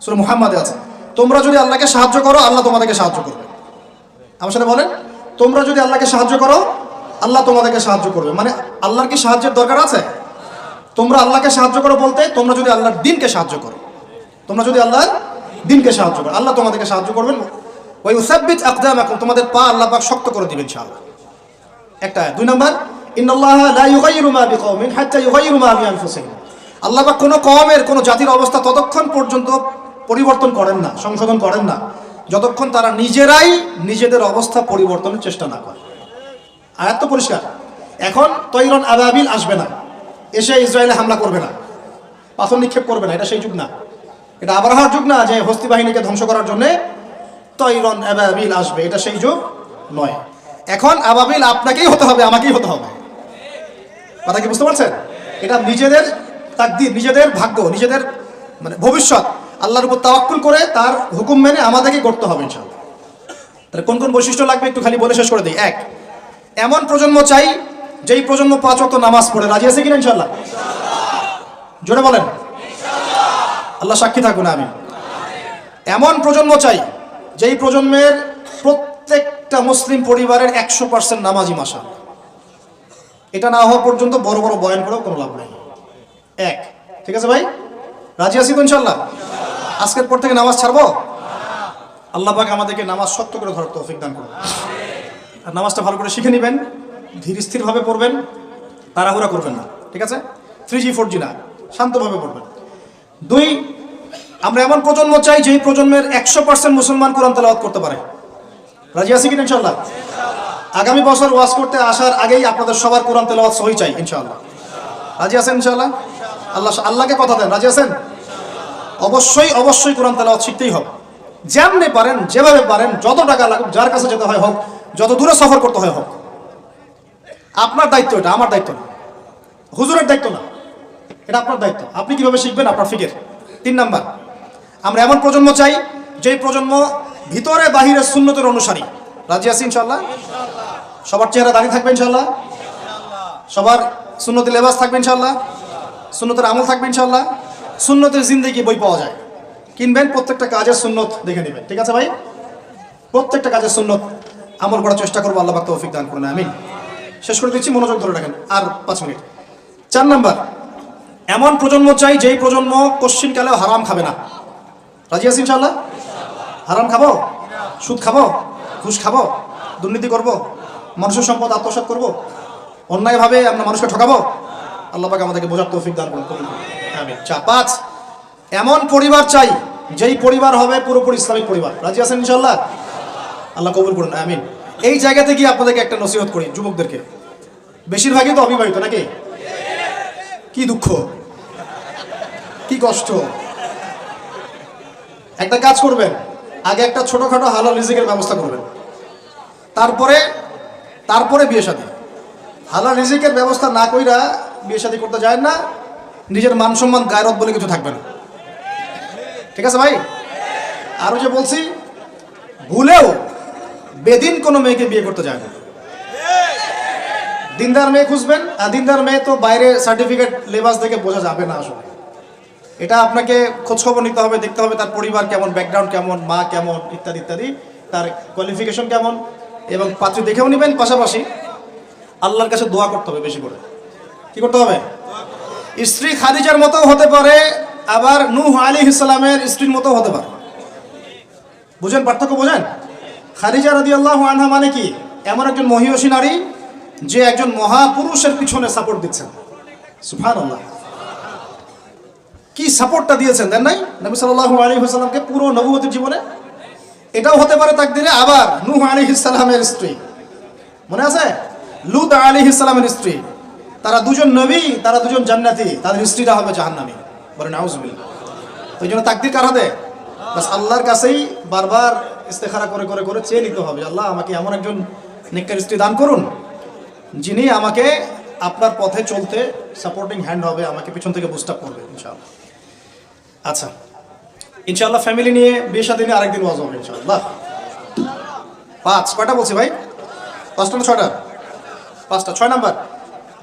সূরা মুহাম্মাদে আছে, তোমরা যদি আল্লাহকে সাহায্য করো, আল্লাহ তোমাদেরকে সাহায্য করবে। আমার সাথে বলেন, তোমরা যদি আল্লাহকে সাহায্য করো, আল্লাহ তোমাদেরকে সাহায্য করবে। মানে আল্লাহর কি সাহায্যের দরকার আছে? তোমরা আল্লাহকে সাহায্য করো বলতে, তোমরা যদি আল্লাহর দ্বীনকে সাহায্য করো, তোমরা যদি আল্লাহর দ্বীনকে সাহায্য করো, আল্লাহ তোমাদেরকে সাহায্য করবেন। ওয়া ইউসাব্বিত আকদামাকুম, তোমাদের পা আল্লাহ পাক শক্ত করে দিবেন ইনশাআল্লাহ। একটা। 2 নাম্বার, ইন্নাল্লাহা লা ইউগাইয়িরু মা বিকওমিন হাত্তা ইউগাইয়িরু মা বিআনফুসিহিম, আল্লাহ পাক কোনো কওমের, কোনো জাতির অবস্থা ততক্ষণ পর্যন্ত পরিবর্তন করেন না, সংশোধন করেন না, যতক্ষণ তারা নিজেরাই নিজেদের অবস্থা পরিবর্তনের চেষ্টা না করে। আয়াত তো পরিষ্কার। এখন তৈরন আবাবিল আসবে না, এসে ইসরায়েলে হামলা করবে না, পাথর নিক্ষেপ করবে না, এটা সেই যুগ না। এটা আবরাহার যুগ না যে হস্তি বাহিনীকে ধ্বংস করার জন্য তৈরন আবাবিল আসবে, এটা সেই যুগ নয়। এখন আবাবিল আপনাকেই হতে হবে, আমাকেই হতে হবে। কথা কি বুঝতে পারছেন? এটা নিজেদের তাকদীর, নিজেদের ভাগ্য, নিজেদের মানে ভবিষ্যৎ আল্লাহর উপর তাওয়াক্কুল করে তার হুকুম মেনে আমাদেরকে করতে হবে ইনশাআল্লাহ। তাহলে কোন কোন বৈশিষ্ট্য লাগবে একটু খালি বলে শেষ করে দিই। 1, এমন প্রজন্ম চাই যেই প্রজন্ম 5 ওয়াক্ত নামাজ পড়ে। রাজি আছে কিনা ইনশাআল্লাহ? জোরে বলেন ইনশাআল্লাহ। আল্লাহ সাক্ষী থাকুন, আমি। এমন প্রজন্ম চাই যেই প্রজন্মের প্রত্যেকটা মুসলিম পরিবারের 100% নামাজি মাশাআল্লাহ। এটা না হওয়া পর্যন্ত বড় বড় বয়ান করেও কোনো লাভ নেই। এক, ঠিক আছে ভাই, রাজি আছি তো ইনশাআল্লাহ? আজকের পর থেকে নামাজ ছাড়বো? আল্লাহ পাক আমাদেরকে নামাজ শক্ত করে ধরার তৌফিক দান করুন। আর নামাজটা ভালো করে শিখে নেবেন, ধীর স্থিরভাবে পড়বেন, তাড়াহুড়া করবেন না, ঠিক আছে? 3G 4G না, শান্তভাবে পড়বেন। দুই, আমরা এমন প্রজন্ম চাই যেই প্রজন্মের 100% মুসলমান কোরআন তেলাওয়াত করতে পারে। রাজি আছি কিনা ইনশাআল্লাহ? আগামী বছর ওয়াজ করতে আসার আগেই আপনাদের সবার কোরআন তেলাওয়াত সহি চাই ইনশাআল্লাহ। রাজি আছেন ইনশাআল্লাহ? আল্লাহকে কথা দেন, রাজি আছেন? অবশ্যই কোরআন তেলাওয়াত শিখতেই হবে। যেমনি পারেন, যেভাবে পারেন, যত টাকা লাগুক, যার কাছে যেতে হয় হোক, যত দূরে সফর করতে হয় হোক, আপনার দায়িত্ব এটা, আমার দায়িত্ব না, হুজুরের দায়িত্ব না, এটা আপনার দায়িত্ব। আপনি কিভাবে শিখবেন আপনার ফিকির। 3 নাম্বার, আমরা এমন প্রজন্ম চাই যেই প্রজন্ম ভিতরে বাহিরে সুন্নতের অনুসারী। রাজি আছি ইনশাআল্লাহ? সবার চেহারা দাঁড়িয়ে থাকবে ইনশাআল্লাহ? সবার সুন্নতি লেবাস থাকবে ইনশাআল্লাহ? সুন্নতের আমল থাকবে ইনশাআল্লাহ? সুন্নতের জিন্দেগি বই পাওয়া যায়, কিনবেন, প্রত্যেকটা কাজের সুন্নত দেখে নেবেন, ঠিক আছে ভাই? প্রত্যেকটা কাজের সুন্নত আমল করার চেষ্টা করবো, আল্লাহ পাক তৌফিক দান করুন, আমিন। শেষ করে দিচ্ছি, মনোযোগ ধরে রাখেন, আর 5 মিনিট। 4 নাম্বার, এমন প্রজন্ম চাই যেই প্রজন্ম কোশ্চিনকালেও হারাম খাবে না। রাজি আছি ইনশাআল্লাহ? হারাম খাবো? সুদ খাবো? ঘুষ খাবো? দুর্নীতি করব? মানুষের সম্পদ আত্মসাৎ করব? অন্যায়ভাবে আমরা মানুষকে ঠকাবো? আল্লাহ পাক আমাদেরকে বোঝার তৌফিক দান করুন, আমিন। 5, এমন পরিবার চাই যেই পরিবার হবে পুরোপুরি ইসলামিক পরিবার। রাজি আছেন ইনশাআল্লাহ? আল্লাহ কবুল করুন, আমিন। এই জায়গাতে গিয়ে আপনাদেরকে একটা নসিহত করি, যুবকদেরকে, বেশিরভাগই তো অবিবাহিত নাকি? কি দুঃখ, কি কষ্ট। একটা কাজ করবেন, আগে একটা ছোটখাটো হালাল রিজিকের ব্যবস্থা করবেন, তারপরে বিয়ে শাদী। হালাল রিজিকের ব্যবস্থা না কইরা বিয়ে শাদী করতে যায় না, নিজের মান সম্মান গায়রত বলে কিছু থাকবে না, ঠিক আছে ভাই? আরো যে বলছি, ভুলেও বেদিন কোনো মেয়েকে বিয়ে করতে যায় না। দিনদার মেয়ে খুঁজবেন, আর দিনদার মেয়ে তো বাইরে সার্টিফিকেট লেবাস দেখে বোঝা যাবে না আসলে। এটা আপনাকে খোঁজখবর নিতে হবে, দেখতে হবে তার পরিবার কেমন, ব্যাকগ্রাউন্ড কেমন, মা কেমন, ইত্যাদি ইত্যাদি, তার কোয়ালিফিকেশন কেমন, এবং পাত্রী দেখেও নেবেন। পাশাপাশি আল্লাহর কাছে দোয়া করতে হবে বেশি করে। কি করতে হবে? স্ত্রী খাদিজার মতো হতে পারে, আবার নূহ আলাইহিস সালামের স্ত্রীর মতো হতে পারে। বুঝেন পার্থক্য? বোঝেন? খাদিজা রাদিয়াল্লাহু আনহা মানে কি? এমন একজন মহিয়সী নারী যে একজন মহাপুরুষের পিছনে সাপোর্ট দিচ্ছেন। সুবহানাল্লাহ, কি সাপোর্টটা দিয়েছেন, দেন নাই নবী সাল্লাল্লাহু আলাইহি ওয়াসাল্লামকে পুরো নবুয়তের জীবনে? এটাও হতে পারে তাকদিরে। আবার নূহ আলাইহিস সালামের স্ত্রী, মনে আছে? লূত আলাইহিস সালামের স্ত্রী, তারা দুজন নবী, তারা দুজন জান্নাতি, তাদের স্ত্রীরা হবে জাহান্নামী। বলেন নাউজুবিল্লাহ। ওই জন্য তাকদির কার হাতে? বাস আল্লাহর কাছেই বারবার ইস্তেখারা করে করে করে চেয়ে নিতে হবে, আল্লাহ আমাকে এমন একজন নেককার স্ত্রী দান করুন যিনি আমাকে আপনার পথে চলতে সাপোর্টিং হ্যান্ড হবে, আমাকে পিছন থেকে বুস্ট আপ করবে ইনশাআল্লাহ। আচ্ছা, ইনশাআল্লাহ ফ্যামিলি নিয়ে বিয়ে শাদী নিয়ে আরেকদিন ওয়াজ হবে ইনশাআল্লাহ। 5, কয়টা বলছি ভাই? 5টা না 6টা? 5টা। 6 নাম্বার,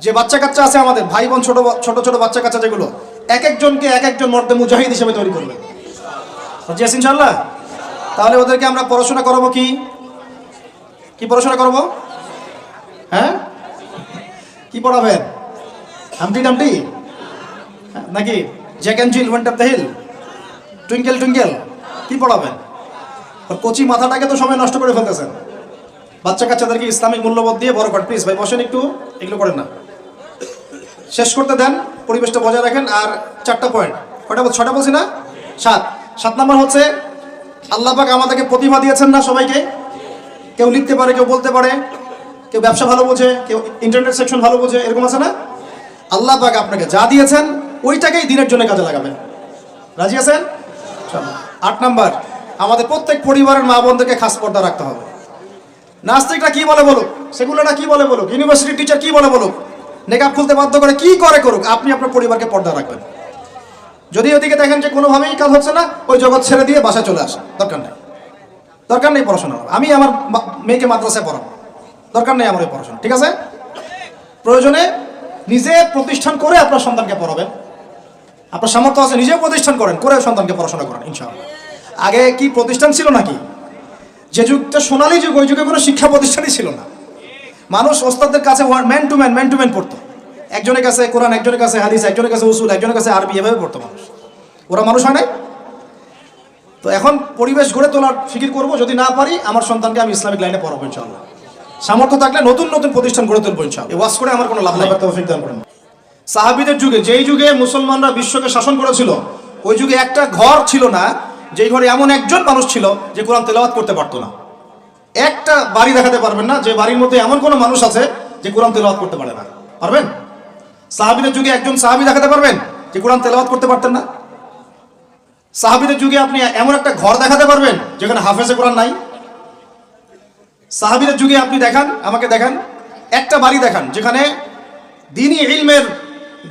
যে বাচ্চা কাচ্চা আছে আমাদের, ভাই বোন, ছোট ছোট বাচ্চা কাচ্চা যেগুলো, এক একজনকে এক একজন মর্দে মুজাহিদ হিসেবে তৈরি করবে। রাজি আছেন ইনশাআল্লাহ? তাহলে ওদেরকে আমরা পড়াশোনা করাবো কি পড়াশোনা করাবো? হ্যাঁ, কি পড়াবেন? হামটি ডামটি নাকি Jack and Jill went up the hill, twinkle twinkle, কি পড়াবেন? কচি মাথাটাকে তো সময় নষ্ট করে ফেলতেছেন। বাচ্চা কাচ্চাদেরকে ইসলামিক মূল্যবোধ দিয়ে বড় করেন। প্লিজ ভাই বসেন একটু, এগুলো করেন না, শেষ করতে দেন, পরিবেশটা বজায় রাখেন। আর 4টা পয়েন্ট, কয়টা? 6টা বলছি না? 7 নাম্বার হচ্ছে, আল্লাহ পাক আমাদেরকে প্রতিভা দিয়েছেন না সবাইকে? কেউ লিখতে পারে, কেউ বলতে পারে, কেউ ব্যবসা ভালো বোঝে, কেউ ইন্টারনেট সেকশন ভালো বোঝে, এরকম আছে না? আল্লাহ পাক আপনাকে যা দিয়েছেন ওইটাকেই দিনের জন্য কাজে লাগাবেন। রাজি আছেন? 8 নাম্বার, আমাদের প্রত্যেক পরিবারের মা বোনদেরকে খাস পর্দা রাখতে হবে। নাস্তিকরা কি বলে বলুক, সেগুলোরা কি বলে বলুক, ইউনিভার্সিটির টিচার কি বলে বলুক, নেকাব খুলতে বাধ্য করে কি করে করুক, আপনি আপনার পরিবারকে পর্দা রাখবেন। যদি ওদিকে দেখেন যে কোনোভাবেই কাজ হচ্ছে না, ওই জগৎ ছেড়ে দিয়ে বাসায় চলে আসা, দরকার নেই পড়াশোনা। আমি আমার মেয়েকে মাদ্রাসায় পড়াবো, দরকার নেই আমার ওই পড়াশোনা, ঠিক আছে? প্রয়োজনে নিজে প্রতিষ্ঠান করে আপনার সন্তানকে পড়াবেন। আপনার সামর্থ্য আছে, নিজে প্রতিষ্ঠান করেন, করে সন্তানকে পড়াশোনা করেন ইনশাআল্লাহ। আগে কি প্রতিষ্ঠান ছিল নাকি যে যুগটা সোনালী যুগ, ওই যুগে কোনো শিক্ষা প্রতিষ্ঠানই ছিল না। মানুষ ওস্তাদের কাছে ম্যান টু ম্যান পড়তো। একজনের কাছে কোরআন, একজনের কাছে হাদিস, একজনের কাছে উসুল, একজনের কাছে আরবি, এভাবে পড়তো মানুষ। ওরা মানুষ হয় নাই? তো এখন পরিবেশ গড়ে তোলার ফিকির করব, যদি না পারি আমার সন্তানকে আমি ইসলামিক লাইনে পড়াবো ইনশাআল্লাহ। সামর্থ্য থাকলে নতুন নতুন প্রতিষ্ঠান গড়ে তুলবো ইনশাআল্লাহ। এই ওয়াজ করে আমার কোনো লাভ নাই। তৌফিক দান করুন। সাহাবীদের যুগে, যেই যুগে মুসলমানরা বিশ্বকে শাসন করেছিল, ওই যুগে একটা ঘর ছিল না যেই ঘরে এমন একজন মানুষ ছিল যে কোরআন তেলাওয়াত করতে পারতো না। একটা বাড়ি দেখাতে পারবেন না যে বাড়ির মধ্যে এমন কোনো মানুষ আছে যে কোরআন তেলাওয়াত করতে পারে না। পারবেন? সাহাবীদের যুগে একজন সাহাবী দেখাতে পারবেন যে কোরআন তেলাওয়াত করতে পারতেন না? সাহাবীদের যুগে আপনি এমন একটা ঘর দেখাতে পারবেন যেখানে হাফেজে কোরআন নাই? সাহাবীদের যুগে আপনি দেখান, আমাকে দেখান, একটা বাড়ি দেখান যেখানে দ্বীনি ইলমের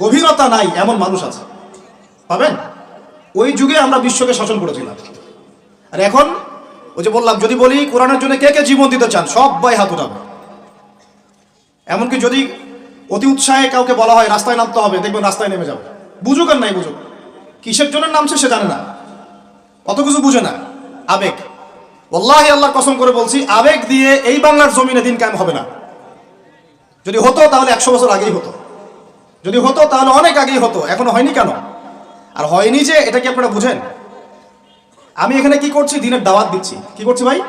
গভীরতা নাই এমন মানুষ আছে? পাবেন? ওই যুগে আমরা বিশ্বকে শাসন করেছিলাম। আর এখন ওই যে বললাম, যদি বলি কোরআনের জন্য কে কে জীবন দিতে চান, সবাই হাত উঠাবে। এমনকি যদি অতি উৎসাহে কাউকে বলা হয় রাস্তায় নামতে হবে, দেখবেন রাস্তায় নেমে যাবে। বুঝুক আর নাই বুঝুক, কিসের জন্য নামছে সে জানে না, অত কিছু বুঝে না, আবেগ। ওয়াল্লাহি আল্লাহর কসম করে বলছি, আবেগ দিয়ে এই বাংলার জমিনে দিন কায়েম হবে না। যদি হতো তাহলে 100 বছর আগেই হতো, যদি হতো তাহলে অনেক আগেই হতো। এখনো হয়নি কেন? আর হয়নি যে, এটা কি আপনারা বুঝেন? আমি এখানে কি করছি? দিনের দাওয়াত দিচ্ছি। কি করছি ভাই?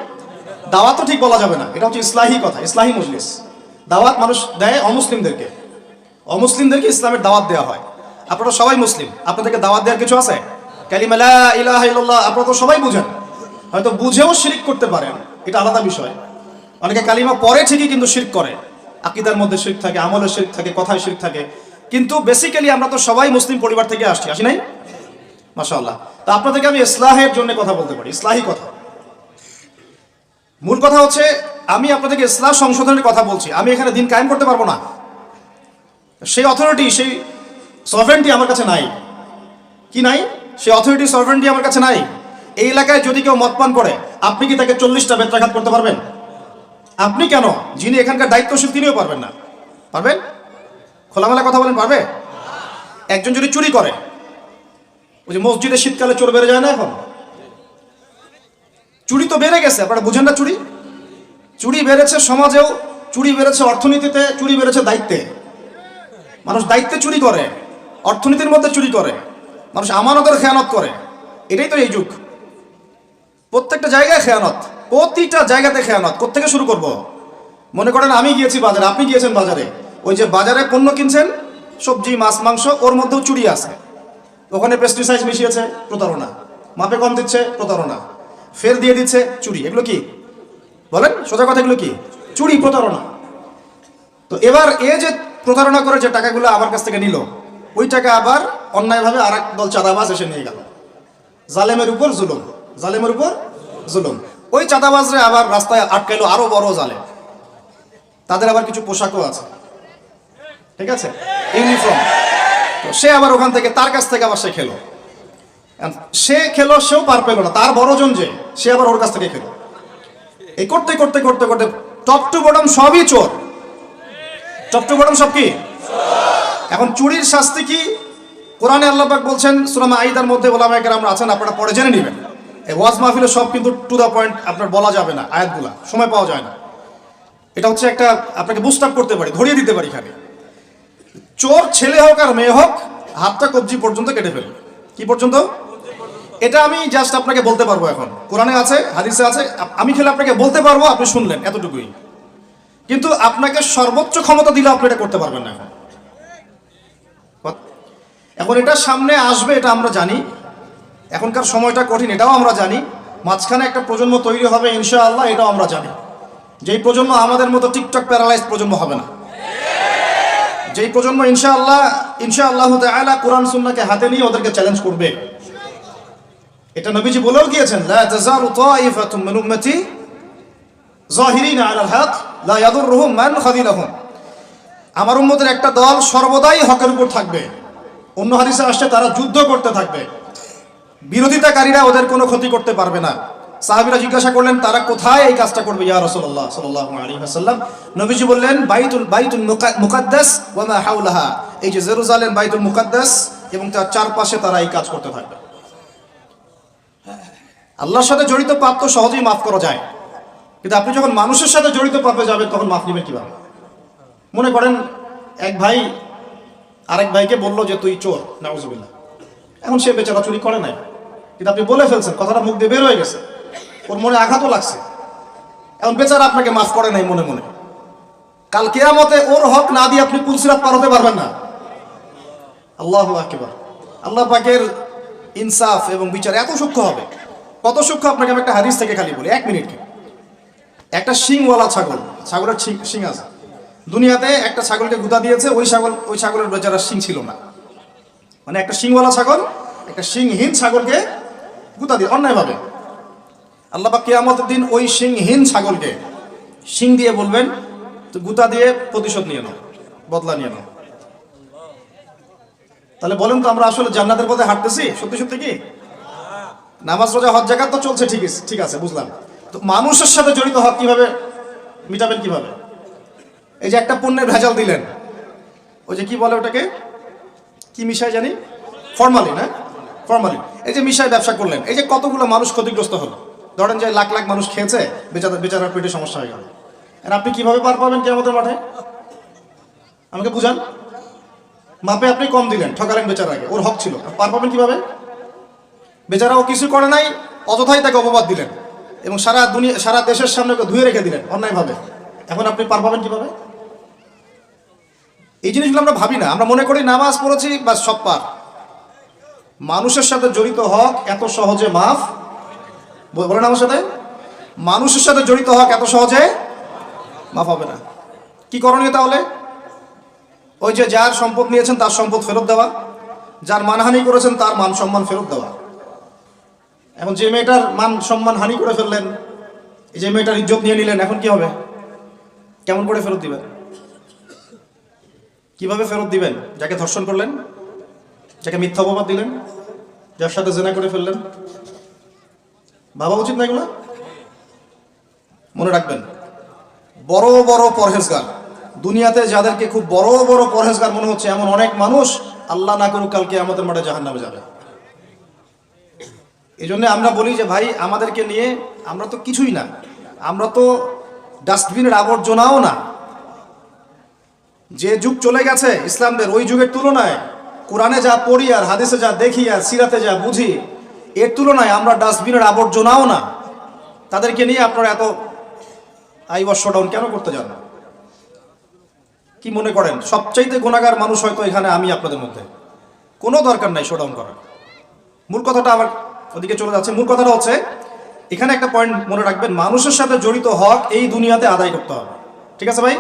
দাওয়াত তো ঠিক বলা যাবে না, এটা হচ্ছে ইসলাহি কথা, ইসলাহি মজলিস। দাওয়াত মানুষ দেয় অমুসলিমদেরকে, অমুসলিমদেরকে ইসলামের দাওয়াত দেওয়া হয়। আপনারা সবাই মুসলিম, আপনাদেরকে দাওয়াত দেওয়ার কিছু আছে? কালিমা লা ইলাহা ইল্লাল্লাহ আপনারা তো সবাই বুঝেন, হয়তো বুঝেও শিরক করতে পারেন, এটা আলাদা বিষয়। অনেকে কালিমা পড়ে ঠিকই কিন্তু শিরক করে, আকীদার মধ্যে শিরক থাকে, আমলের শিরক থাকে, কথায় শিরক থাকে। কিন্তু বেসিক্যালি আমরা তো সবাই মুসলিম পরিবার থেকে আসি নাই? মাশাআল্লাহ। তো আপনাদেরকে আমি ইসলাহের জন্য কথা বলতে পারি, ইসলাহি কথা। মূল কথা হচ্ছে, আমি আপনাদেরকে ইসলাহ সংশোধনের কথা বলছি। আমি এখানে দিন কায়েম করতে পারবো না, সেই অথরিটি, সেই সভরেন্টি আমার কাছে নাই। কি নাই? সেই অথরিটি, সভরেন্টি আমার কাছে নাই। এই এলাকায় যদি কেউ মদ পান করে, আপনি কি তাকে 40টা বেত্রাঘাত করতে পারবেন? আপনি কেন, যিনি এখানকার দায়িত্বশীল তিনিও পারবেন না। পারবেন? খোলামেলা কথা বলেন, পারবে? একজন যদি চুরি করে, ওই যে মসজিদে শীতকালে চোর বেড়ে যায় না, এখন চুরি তো বেড়ে গেছে, আপনারা বুঝেন না? চুরি বেড়েছে সমাজেও, চুরি বেড়েছে অর্থনীতিতে, চুরি বেড়েছে দায়িত্বে। মানুষ দায়িত্বে চুরি করে, অর্থনীতির মধ্যে চুরি করে, মানুষ আমানতের খেয়ানত করে। এটাই তো এই যুগ। প্রত্যেকটা জায়গায় খেয়ানত, প্রতিটা জায়গাতে খেয়ানত। কোত্থেকে শুরু করব? মনে করেন আমি গিয়েছি বাজারে, আপনি গিয়েছেন বাজারে, ওই যে বাজারে পণ্য কিনছেন, সবজি, মাছ, মাংস, ওর মধ্যেও চুরি আছে। ওখানে পেস্টিসাইড মিশিয়েছে, প্রতারণা। মাপে কম দিচ্ছে, প্রতারণা। ফের দিয়ে দিচ্ছে, চুরি। এগুলো কি বলেন? সোজা কথা, এগুলো কি? চুরি, প্রতারণা। তো এবার এ যে প্রতারণা করে যে টাকাগুলো আমার কাছ থেকে নিল, ওই টাকা আবার অন্যায়ভাবে আর এক দল চাঁদাবাজ এসে নিয়ে গেল। জালেমের উপর জুলুম, জালেমের উপর জুলুম। ওই চাঁদাবাজরে আবার রাস্তায় আটকাইলো আরো বড় জালেম। তাদের আবার কিছু পোশাকও আছে, ঠিক আছে, ইউনিফর্ম। তো সে আবার ওখান থেকে, তার কাছ থেকে আবার সে খেলো। সেও পার পেল না, তার বড়জন যে, সে আবার ওর কাছ থেকে খেলো। এই করতে করতে করতে করতে টপ টু বটম সবই চোর। টপ টু বটম সব কি? এখন চুরির শাস্তি কি? কোরআনে আল্লাহ পাক বলছেন সূরা মাঈদার মধ্যে, ওলামায়ে কেরাম আছেন, আপনারা পড়ে জেনে নেবেন। এই ওয়াজ মাহফিলে সব কিন্তু টু দা পয়েন্ট আপনার বলা যাবে না, আয়াতগুলা সময় পাওয়া যায় না। এটা হচ্ছে একটা, আপনাকে বুস্ট আপ করতে পারি, ধরিয়ে দিতে পারি। এখানে চোর ছেলে হোক আর মেয়ে হোক, হাতটা কবজি পর্যন্ত কেটে ফেলবে। কি পর্যন্ত? এটা আমি জাস্ট আপনাকে বলতে পারবো। এখন কোরআনে আছে, হাদিসে আছে, আমি খেলে আপনাকে বলতে পারবো, আপনি শুনলেন, এতটুকুই। কিন্তু আপনাকে সর্বোচ্চ ক্ষমতা দিলে আপনি এটা করতে পারবেন না। এখন এটা সামনে আসবে, এটা আমরা জানি। এখনকার সময়টা কঠিন, এটাও আমরা জানি। মাঝখানে একটা প্রজন্ম তৈরি হবে ইনশাআল্লাহ, এটাও আমরা জানি। যেই প্রজন্ম আমাদের মতো টিকটক প্যারালাইজ প্রজন্ম হবে না, যেই প্রজন্ম ইনশাআল্লাহ তাআলা কোরআন সুন্নাহকে হাতে নিয়ে ওদেরকে চ্যালেঞ্জ করবে। এটা নবীজি বলেও গিয়েছেন, লা তাযালু তাইফাতুম মিন উম্মতি যাহিরিনা আলাল হক লা ইয়াদুররুহুম মান খাযিলাহুম। আমার উম্মতের একটা দল সর্বদাই হকের উপর থাকবে। অন্য হাদিসে আসছে তারা যুদ্ধ করতে থাকবে, বিরোধিতাকারীরা ওদের কোনো ক্ষতি করতে পারবে না। সাহাবীরা জিজ্ঞাসা করলেন, তারা কোথায় এই কাজটা করবে ইয়া রাসূলুল্লাহ সাল্লাল্লাহু আলাইহি ওয়াসাল্লাম? নবীজি বললেন, বাইতুল মুকাদ্দাস ওয়া মা হাওলাহা। এই যে জেরুজালেম, বাইতুল মুকাদ্দাস এবং তার চারপাশে তারা এই কাজ করতে থাকবে। আল্লাহর সাথে জড়িত পাপ তো সহজেই মাফ করা যায়, কিন্তু আপনি যখন মানুষের সাথে জড়িত পাপে যাবেন তখন মাফ নেবেন কিভাবে? মনে করেন এক ভাই আরেক ভাইকে বললো যে তুই চোর, নাউজুবিল্লাহ। এখন সে বেচারা চুরি করে নাই, কিন্তু আপনি বলে ফেলছেন, কথাটা মুখ দিয়ে বের হয়ে গেছে, ওর মনে আঘাতও লাগছে। এখন বেচারা আপনাকে মাফ করে নাই মনে মনে, কাল কিয়ামতে ওর হক না দিয়ে আপনি পুলসিরাত পার হতে পারবেন না। আল্লাহু আকবার। আল্লাহ পাকের ইনসাফ এবং বিচার এত সূক্ষ্ম হবে। কত সূক্ষ্ম আপনাকে আমি একটা হাদিস থেকে খালি বলি, 1 মিনিট। একটা শিংওয়ালা ছাগল, ছাগলের শিং আছে, দুনিয়াতে একটা ছাগলকে গুঁতা দিয়েছে, ওই ছাগলের বেচারা শিং ছিল না। মানে একটা শিংওয়ালা ছাগল একটা শিংহীন ছাগলকে গুঁতা দিয়ে অন্যায়ভাবে। আল্লাহ পাক কিয়ামতের দিন ওই শিংহীন ছাগলকে শিং দিয়ে বলবেন, তো গুঁতা দিয়ে প্রতিশোধ নিয়ে নাও, বদলা নিয়ে নাও। তাহলে বলেন তো আমরা আসলে জান্নাতের পথে হাঁটতেছি সত্যি সত্যি কি? নামাজ রোজা হজ জাকাত তো চলছে, ঠিক আছে বুঝলাম, তো মানুষের সাথে জড়িত হক কিভাবে মিটাবেন কিভাবে? এই যে একটা পণ্যের ভেজাল দিলেন, ওই যে কি বলে ওটাকে, কি মিশাই জানি, ফরমালিন। হ্যাঁ, ফরমালিন। এই যে মিশাই ব্যবসা করলেন, এই যে কতগুলো মানুষ ক্ষতিগ্রস্ত হলো। ধরেন যে লাখ লাখ মানুষ খেয়েছে, বেচারার পেটে সমস্যা হয়ে গেল। আর আপনি কিভাবে পার পাবেন কিয়ামতের মাঠে? আমাকে বুঝান। মাপে আপনি কম দিলেন, ঠকালেন বেচারাকে, ওর হক ছিল, পার পাবেন কিভাবে? বেচারা ও কিছু করে নাই, অযথাই তাকে অপবাদ দিলেন এবং সারা দেশের সামনে ধুয়ে রেখে দিলেন অন্যায়ভাবে। এখন আপনি পার পাবেন কিভাবে? এই জিনিসগুলো আমরা ভাবি না, আমরা মনে করি নামাজ পড়েছি বা সব পার। মানুষের সাথে জড়িত হক এত সহজে মাফ, বলেন আমার সাথে, মানুষের সাথে জড়িত হক এত সহজে মাফ হবে না। কি করণীয় তাহলে? ওই যে যার সম্পদ নিয়েছেন তার সম্পদ ফেরত দেওয়া, যার মানহানি করেছেন তার মান সম্মান ফেরত দেওয়া। এখন যে মেয়েটার মান সম্মান হানি করে ফেললেন, এই যে মেয়েটার ইজ্জত নিয়ে নিলেন, এখন কি হবে? কেমন করে ফেরত দিবেন? কিভাবে ফেরত দিবেন? যাকে ধর্ষণ করলেন, যাকে মিথ্যা অপবাদ দিলেন, যার সাথে জেনা করে ফেললেন, ভাবা উচিত না এগুলো? মনে রাখবেন, বড় বড় পরহেজগার, দুনিয়াতে যাদেরকে খুব বড় বড় পরহেজগার মনে হচ্ছে, এমন অনেক মানুষ আল্লাহ না করুক কালকে আমাদের মাঠে জাহান্নামে যাবে। এই জন্য আমরা বলি যে ভাই, আমাদেরকে নিয়ে আমরা তো কিছুই না, আমরা তো ডাস্টবিনের আবর্জনাও না। যে যুগ চলে গেছে ইসলামদের, ওই যুগের তুলনায় কোরআনে যা পড়ি আর হাদিসে যা দেখি আর সিরাতে যা বুঝি, এর তুলনায় আমরা ডাস্টবিনের আবর্জনাও না। তাদেরকে নিয়ে আপনারা এত আইওয়াস শোডাউন কেন করতে যান? কি মনে করেন সবচাইতে গুনাহগার মানুষ হয়তো এখানে আমি আপনাদের মধ্যে? কোনো দরকার নাই শোডাউন করার। মূল কথাটা আবার ওদিকে চলে যাচ্ছে। মূল কথাটা হচ্ছে, এখানে একটা পয়েন্ট মনে রাখবেন, মানুষের সাথে জড়িত হক এই দুনিয়াতে আদায় করতে হবে। ঠিক আছে ভাই?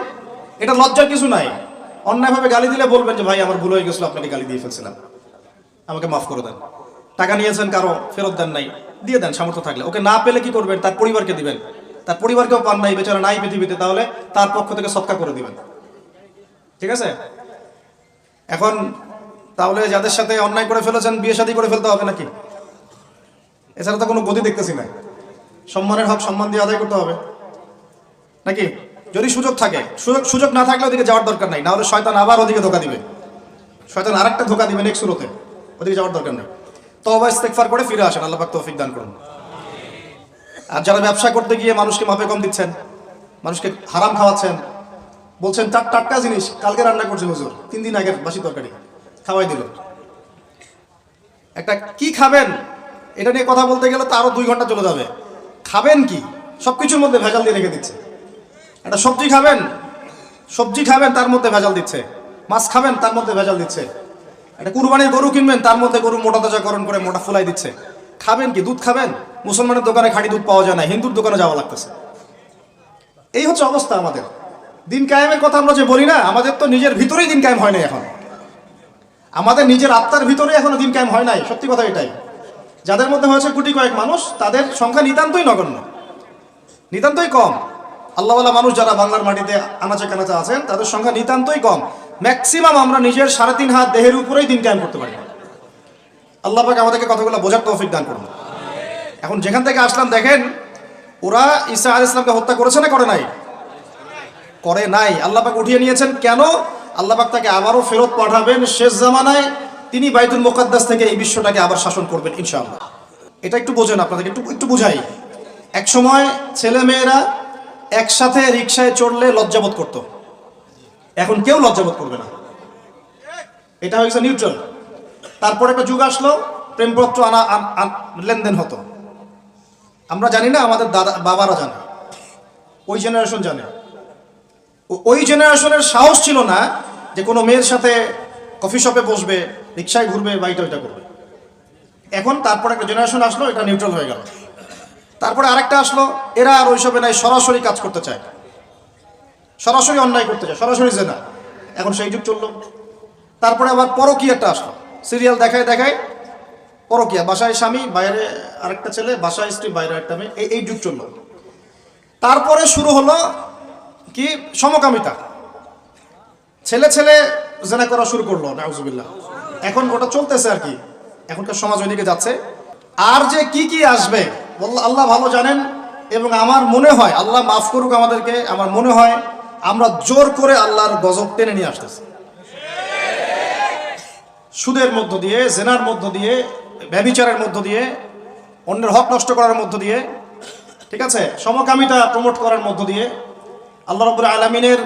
এটা লজ্জার কিছু নাই। অন্যায়ভাবে গালি দিলে বলবেন যে ভাই আমার ভুল হয়ে গেছিল, আপনাকে গালি দিয়ে ফেলছিলাম, আমাকে মাফ করে দেন। টাকা নিয়েছেন কারো, ফেরত দেন নাই, দিয়ে দেন সামর্থ্য থাকলে। ওকে না পেলে কি করবেন? তার পরিবারকে দিবেন। তার পরিবারকেও পান নাই, বেচারা নাই পৃথিবীতে, তাহলে তার পক্ষ থেকে সৎকার করে দিবেন। ঠিক আছে? এখন তাহলে যাদের সাথে অন্যায় করে ফেলেছেন বিয়ে শাদী করে ফেলতে হবে নাকি? এছাড়া তো কোনো গতি দেখতেছি না। সম্মানের হক সম্মান দিয়ে আদায় করতে হবে নাকি? যদি সুযোগ থাকে, সুযোগ না থাকলে ওদিকে যাওয়ার দরকার নাই, না হলে শয়তান আবার ওদিকে ধোকা দিবে। শয়তান আরেকটা ধোকা দিবে নেক্সট সুরতে, ওদিকে যাওয়ার দরকার নেই। তওবা ইস্তেগফার করে ফিরে আসেন, আল্লাহ পাক তৌফিক দান করুন। আর যারা ব্যবসা করতে গিয়ে মানুষকে মাপে কম দিচ্ছেন, মানুষকে হারাম খাওয়াচ্ছেন, বলছেন টাটকা জিনিস কালকে রান্না করছে হুজুর, 3 দিন আগের বাসি তরকারি খাওয়াই দিল। একটা কি খাবেন এটা নিয়ে কথা বলতে গেলে তো আরো 2 ঘন্টা চলে যাবে। খাবেন কি? সবকিছুর মধ্যে ভেজাল দিয়ে রেখে দিচ্ছে। একটা সবজি খাবেন তার মধ্যে ভেজাল দিচ্ছে, মাছ খাবেন তার মধ্যে ভেজাল দিচ্ছে, একটা কুরবানির গরু কিনবেন তার মধ্যে গরু মোটা তাজাকরণ করে মোটা ফুলাই দিচ্ছে। খাবেন কি? দুধ খাবেন? মুসলমানের দোকানে খাঁটি দুধ পাওয়া যায় না, হিন্দুর দোকানে যাওয়া লাগতেছে। এই হচ্ছে অবস্থা আমাদের। দিন কায়েমের কথা আমরা যে বলি না, আমাদের তো নিজের ভিতরেই দিন কায়েম হয় নাই এখন। আমাদের নিজের আত্মার ভিতরে এখনো দিন কায়েম হয় নাই। সত্যি কথা এটাই। যাদের মধ্যে হয়েছে কোটি কয়েক মানুষ, তাদের সংখ্যা নিতান্তই নগণ্য, নিতান্তই কম। আল্লাহওয়ালা মানুষ যারা বাংলার মাটিতে আনাচে কানাচে আছেন, তাদের সংখ্যা নিতান্তই কম। ম্যাক্সিমাম আমরা নিজের 3.5 হাত দেহের উপরেই দিন কায়েম করতে পারি। আল্লাহ পাক আমাদেরকে কথাগুলো বোঝার তৌফিক দান করুন। এখন যেখান থেকে আসলাম দেখেন, ওরা ঈসা আলাইহিস সালামকে হত্যা করেছে না করে নাই? করে নাই। আল্লাহ পাক উঠিয়ে নিয়েছেন। কেন? আল্লাহ পাক তাকে আবারও ফেরত পাঠাবেন শেষ জামানায়। তিনি বাইতুল মুকাদ্দাস থেকে এই বিশ্বটাকে আবার শাসন করবেন ইনশাআল্লাহ। এটা একটু বোঝেন, আপনাদেরকে একটু বুঝাই। এক সময় ছেলে মেয়েরা একসাথে রিকশায় চড়লে লজ্জাবোধ করত, এখন কেউ লজ্জাবোধ করবে না। এটা হয়েছে নিউট্রাল। তারপর একটা যুগ আসলো, প্রেমপত্র লেনদেন হতো। আমরা জানি না, আমাদের দাদা বাবারা জানে, ওই জেনারেশন জানে। ওই জেনারেশনের সাহস ছিল না যে কোনো মেয়ের সাথে কফি শপে বসবে, রিক্সায় ঘুরবে বা এটা ওইটা করবে। এখন তারপর একটা জেনারেশন আসলো, এটা নিউট্রাল হয়ে গেল। তারপরে আরেকটা আসলো, এরা আর ওইসবে নাই, সরাসরি কাজ করতে চায়, সরাসরি অন্যায় করতে চায়, সরাসরি জেনা। এখন সেই যুগ চললো। তারপরে আবার পরকীয়াটা আসলো, সিরিয়াল দেখায় দেখায় পরকীয়া, বাসায় স্বামী বাইরে আরেকটা ছেলে, বাসায় স্ত্রী বাইরে একটা মেয়ে, এই যুগ চললো। তারপরে শুরু হলো কি সমকামিতা, ছেলে ছেলে জেনা করা শুরু করলো, নাউজুবিল্লাহ। এখন ওটা চলতেছে আর কি, এখনকার সমাজ ওইদিকে যাচ্ছে। আর যে কি কি আসবে আল্লাহ ভালো জানেন। এবং আমার মনে হয়, আল্লাহ মাফ করুক আমাদেরকে, আমার মনে হয় আমরা জোর করে আল্লাহর গজব টেনে নিয়ে আসতেছি, সুদের মধ্য দিয়ে, জেনার মধ্য দিয়ে, ব্যভিচারের মধ্য দিয়ে, অন্যের হক নষ্ট করার মধ্য দিয়ে, ঠিক আছে, সমকামিতা প্রমোট করার মধ্য দিয়ে, আল্লাহ রাব্বুল আলামিনের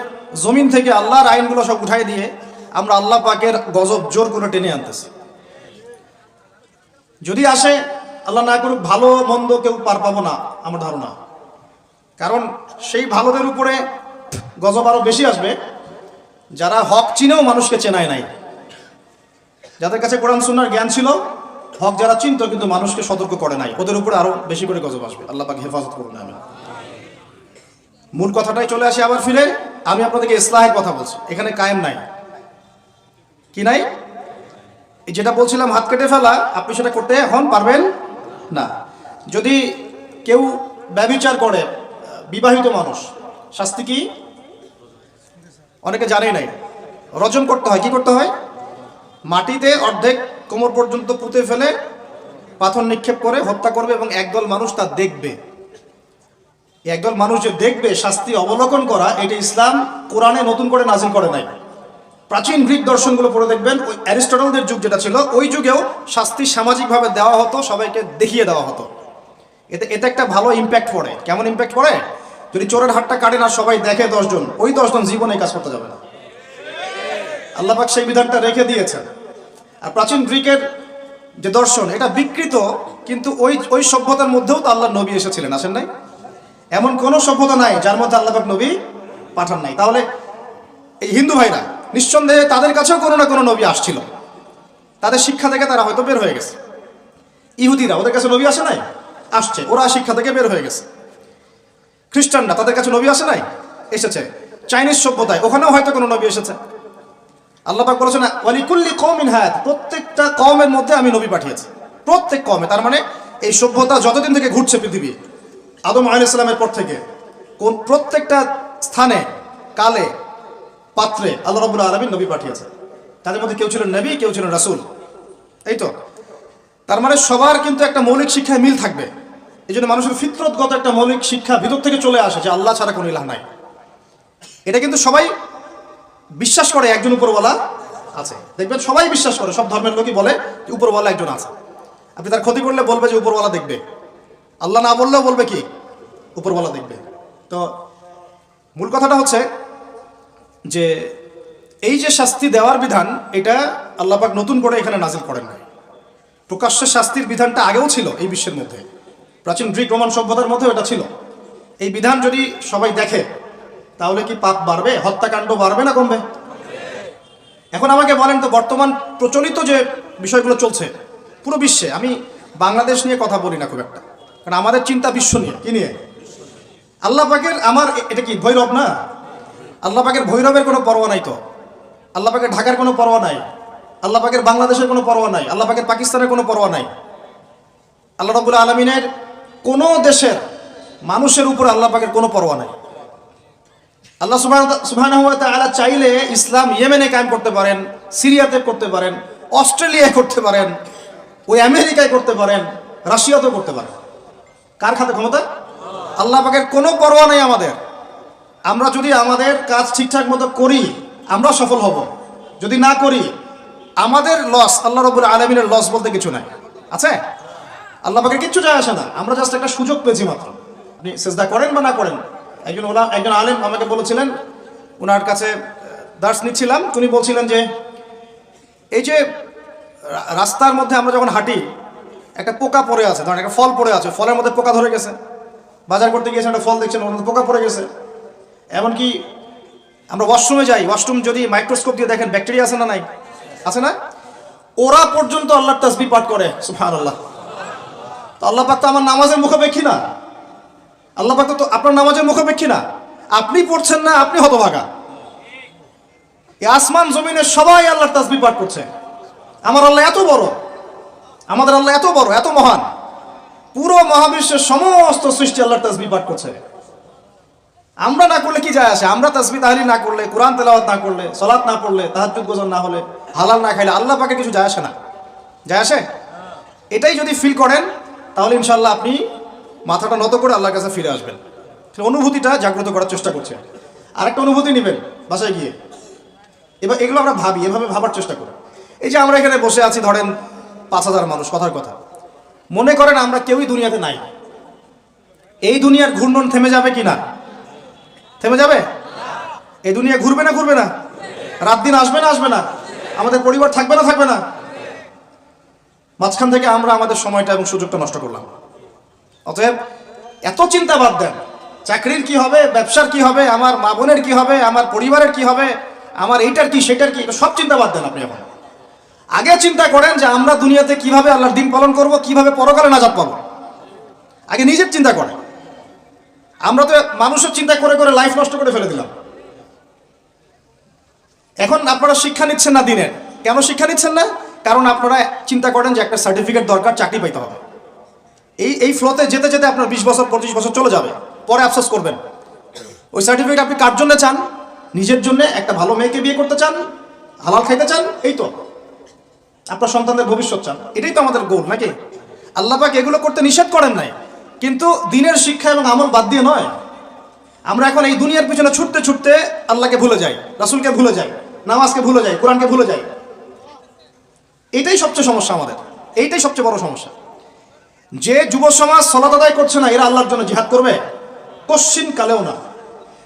জমিন থেকে আল্লাহর আইনগুলো সব উঠাই দিয়ে আমরা আল্লাহ পাকের গজব জোর করে টেনে আনতেছি। যদি আসে, আল্লাহ না করুক, ভালো মন্দ কেউ পার পাবো না আমার ধারণা। কারণ সেই ভালোদের উপরে গজব আরো বেশি আসবে যারা হক চিনেও মানুষকে চেনায় নাই, যাদের কাছে কোরআন সুন্নাহর জ্ঞান ছিল, হক যারা চিনতো কিন্তু মানুষকে সতর্ক করে নাই, ওদের উপরে আরো বেশি করে গজব আসবে। আল্লাহ পাক হেফাজত করুন। আমি মূল কথাটাই চলে আসি আবার ফিরে। আমি আপনাদেরকে ইসলাহের কথা বলছি, এখানে কায়েম নাই। কি নাই? যেটা বলছিলাম হাত কেটে ফেলা, আপনি সেটা করতে এখন পারবেন না। যদি কেউ ব্যভিচার করে, বিবাহিত মানুষ, শাস্তি কি? অনেকে জানেই নাই, রজম করতে হয়। কি করতে হয়? মাটিতে অর্ধেক কোমর পর্যন্ত পুঁতে ফেলে পাথর নিক্ষেপ করে হত্যা করবে, এবং একদল মানুষ তা দেখবে। একদল মানুষ যে দেখবে, শাস্তি অবলোকন করা, এটা ইসলাম কোরআনে নতুন করে নাজিল করে নাই। প্রাচীন গ্রিক দর্শনগুলো পড়ে দেখবেন, ওই অ্যারিস্টটলদের যুগ যেটা ছিল, ওই যুগেও শাস্তি সামাজিকভাবে দেওয়া হতো, সবাইকে দেখিয়ে দেওয়া হতো। এতে একটা ভালো ইম্প্যাক্ট পড়ে। কেমন ইম্প্যাক্ট পড়ে? যদি চোরের হাতটা কাটে না, সবাই দেখে 10 জন, ওই 10 জন জীবনে কাজ করতে যাবে না। আল্লাহ পাক সেই বিধানটা রেখে দিয়েছেন। আর প্রাচীন গ্রিকের যে দর্শন, এটা বিকৃত, কিন্তু ওই সভ্যতার মধ্যেও তো আল্লাহ নবী এসেছিলেন, আসেন নাই? এমন কোন সভ্যতা নাই যার মধ্যে আল্লাহ পাক নবী পাঠান নাই। তাহলে এই হিন্দু ভাইরা নিঃসন্দেহে তাদের কাছেও কোনো না কোনো নবী আসছিল, তাদের শিক্ষা থেকে তারা হয়তো বের হয়ে গেছে। ইহুদিরা, ওদের কাছে নবী আসে নাই? আসছে, ওরা শিক্ষা থেকে বের হয়ে গেছে। খ্রিস্টানরা, তাদের কাছে নবী আসে নাই? এসেছে। চাইনিজ সভ্যতায়, ওখানেও হয়তো কোনো নবী এসেছে। আল্লাহ পাক বলেছেন ওয়ালিকুল্লি কওমিন হাদ, প্রত্যেকটা কওমের মধ্যে আমি নবী পাঠিয়েছি, প্রত্যেক কওমে। তার মানে এই সভ্যতা যতদিন থেকে ঘুরছে পৃথিবী, আদম আলাইহিস সালামের পর থেকে, কোন প্রত্যেকটা স্থানে, কালে, পাত্রে আল্লাহ রাব্বুল আলামিন নবী পাঠিয়েছে। তাদের মধ্যে কেউ ছিলেন নবী, কেউ ছিলেন রাসূল। এই তো, তার মানে সবার কিন্তু একটা মৌলিক শিক্ষায় মিল থাকবে। এই জন্য মানুষের ফিতরতগত একটা মৌলিক শিক্ষা ভিতর থেকে চলে আসে যে আল্লাহ ছাড়া কোনো ইলাহ নাই। এটা কিন্তু সবাই বিশ্বাস করে একজন উপরওয়ালা আছে। দেখবেন সবাই বিশ্বাস করে, সব ধর্মের লোকই বলে যে উপরওয়ালা একজন আছে। আপনি তার ক্ষতি করলে বলবে যে উপরওয়ালা দেখবে, আল্লাহ না বললেও বলবে কি উপরওয়ালা দেখবে। তো মূল কথাটা হচ্ছে যে এই যে শাস্তি দেওয়ার বিধান, এটা আল্লাহ পাক নতুন করে এখানে নাজিল করেন নাই। প্রকাশ্য শাস্তির বিধানটা আগেও ছিল এই বিশ্বের মধ্যে, প্রাচীন গ্রিক রোমান সভ্যতার মধ্যে এটা ছিল। এই বিধান যদি সবাই দেখে, তাহলে কি পাপ বাড়বে? হত্যাকাণ্ড বাড়বে না কমবে? এখন আমাকে বলেন তো, বর্তমান প্রচলিত যে বিষয়গুলো চলছে পুরো বিশ্বে, আমি বাংলাদেশ নিয়ে কথা বলি না খুব একটা, কারণ আমাদের চিন্তা বিশ্ব নিয়ে। কি নিয়ে? আল্লাহ পাকের, আমার এটা কি ভৈরব না? আল্লাহ পাকের ভৈরবের কোনো পরোয়া নাই তো, আল্লাহ পাকের ঢাকার কোনো পরোয়া নাই, আল্লাহ পাকের বাংলাদেশের কোনো পরোয়া নাই, আল্লাহ পাকের পাকিস্তানের কোনো পরোয়া নাই। আল্লাহ রাব্বুল আলামিনের কোনো দেশের মানুষের উপরে আল্লাহ পাকের কোনো পরোয়া নাই। আল্লাহ সুবহানাহু ওয়া তাআলা চাইলে ইসলাম ইয়েমেনে কায়েম করতে পারেন, সিরিয়াতে করতে পারেন, অস্ট্রেলিয়ায় করতে পারেন, ওই আমেরিকায় করতে পারেন, রাশিয়াতেও করতে পারেন। কার খাতে ক্ষমতা? আল্লাহ পাকের কোনো পরোয়া নেই আমাদের। আমরা যদি আমাদের কাজ ঠিকঠাক মতো করি, আমরা সফল হব। যদি না করি, আমাদের লস, আল্লাহ রাব্বুল আলামিনের লস বলতে কিছু নাই। আছে? আল্লাহ পাকের কিচ্ছু যায় আসে না। আমরা জাস্ট একটা সুযোগ পেয়েছি মাত্র। আপনি সিজদা করেন বা না করেন, একজন আলেম আমাকে বলেছিলেন, ওনার কাছে দার্স নিচ্ছিলাম, উনি বলছিলেন যে এই যে রাস্তার মধ্যে আমরা যখন হাঁটি একটা পোকা পড়ে আছে, ধরেন একটা ফল পড়ে আছে, ফলের মধ্যে পোকা ধরে গেছে, বাজার করতে গিয়েছেন একটা ফল দেখছেন ওর মধ্যে পোকা পড়ে গেছে। এমনকি আমরা ওয়াশরুমে যাই, ওয়াশরুম যদি মাইক্রোস্কোপ দিয়ে দেখেন ব্যাকটেরিয়া আছে না, নাই আছে না, ওরা পর্যন্ত আল্লাহর তাসবিহ পাঠ করে সুবহানাল্লাহ। তো আল্লাহ পাক তো আমার নামাজের মুখাপেক্ষী না, আল্লাহ পাক তো আপনার নামাজের মুখাপেক্ষী না, আপনি পড়ছেন না, আপনি হতভাগা। এই আসমান জমিনে সবাই আল্লাহর তাসবিহ পাঠ করছে। আমার আল্লাহ এত বড়, আমাদের আল্লাহ এত বড়, এত মহান, পুরো মহাবিশ্বের সমস্ত সৃষ্টি আল্লাহর তাসবিহ পাঠ করছে। আমরা না করলে কি যায় আসে? আমরা তাসবিহ তাহলিল না করলে, কোরআন তেলাওয়াত না করলে, সালাত না পড়লে, তাহাজ্জুদ গোজার না হলে, হালাল না খাইলে আল্লাহ পাকে কিছু যায় আসে না? যায় আসে? এটাই যদি ফিল করেন তাহলে ইনশাআল্লাহ আপনি মাথাটা নত করে আল্লাহর কাছে ফিরে আসবেন। অনুভূতিটা জাগ্রত করার চেষ্টা করছে। আরেকটা অনুভূতি নেবেন বাসায় গিয়ে। এবার এগুলো আমরা ভাবি, এভাবে ভাবার চেষ্টা করি। এই যে আমরা এখানে বসে আছি, ধরেন 5,000 মানুষ, কথার কথা, মনে করেন আমরা কেউই দুনিয়াতে নাই। এই দুনিয়ার ঘূর্ণন থেমে যাবে কি না? থেমে যাবে? এই দুনিয়া ঘুরবে না ঘুরবে না? রাত দিন আসবে না আসবে না? আমাদের পরিবার থাকবে না থাকবে না? মাঝখান থেকে আমরা আমাদের সময়টা এবং সুযোগটা নষ্ট করলাম। অতএব এত চিন্তা বাদ দেন, চাকরির কি হবে, ব্যবসার কি হবে, আমার মা বোনের কি হবে, আমার পরিবারের কি হবে, আমার এইটার কি সেটার কি, সব চিন্তা বাদ দেন আপনি। এখন আগে চিন্তা করেন যে আমরা দুনিয়াতে কিভাবে আল্লাহর দিন পালন করব, কিভাবে পরকালে নাজাত পাবো। আগে নিজের চিন্তা করেন। আমরা তো মানুষের চিন্তা করে করে লাইফ নষ্ট করে ফেলে দিলাম। এখন আপনারা শিক্ষা নিচ্ছেন না দিনের। কেন শিক্ষা নিচ্ছেন না? কারণ আপনারা চিন্তা করেন যে একটা সার্টিফিকেট দরকার, চাকরি পাইতে হবে। এই ফ্লোতে যেতে যেতে আপনার 20 বছর 25 বছর চলে যাবে, পরে আফসোস করবেন। ওই সার্টিফিকেট আপনি কার জন্য চান? নিজের জন্য, একটা ভালো মেয়েকে বিয়ে করতে চান, হালাল খাইতে চান, এই তো আপনার সন্তানদের ভবিষ্যৎ চান, এটাই তো আমাদের গোল নাকি? আল্লাহ পাক এগুলো করতে নিষেধ করেন নাই, কিন্তু দিনের শিক্ষা এবং আমল বাদ দিয়ে নয়। আমরা এখন এই দুনিয়ার পিছনে ছুটতে ছুটতে আল্লাহকে ভুলে যাই, রাসূলকে ভুলে যাই, নামাজকে ভুলে যাই, কোরআনকে ভুলে যাই। এইটাই সবচেয়ে সমস্যা আমাদের, এইটাই সবচেয়ে বড় সমস্যা। যে যুব সমাজ সালাত আদায় করছে না, এরা আল্লাহর জন্য জিহাদ করবে? কশ্চিন কালেও না।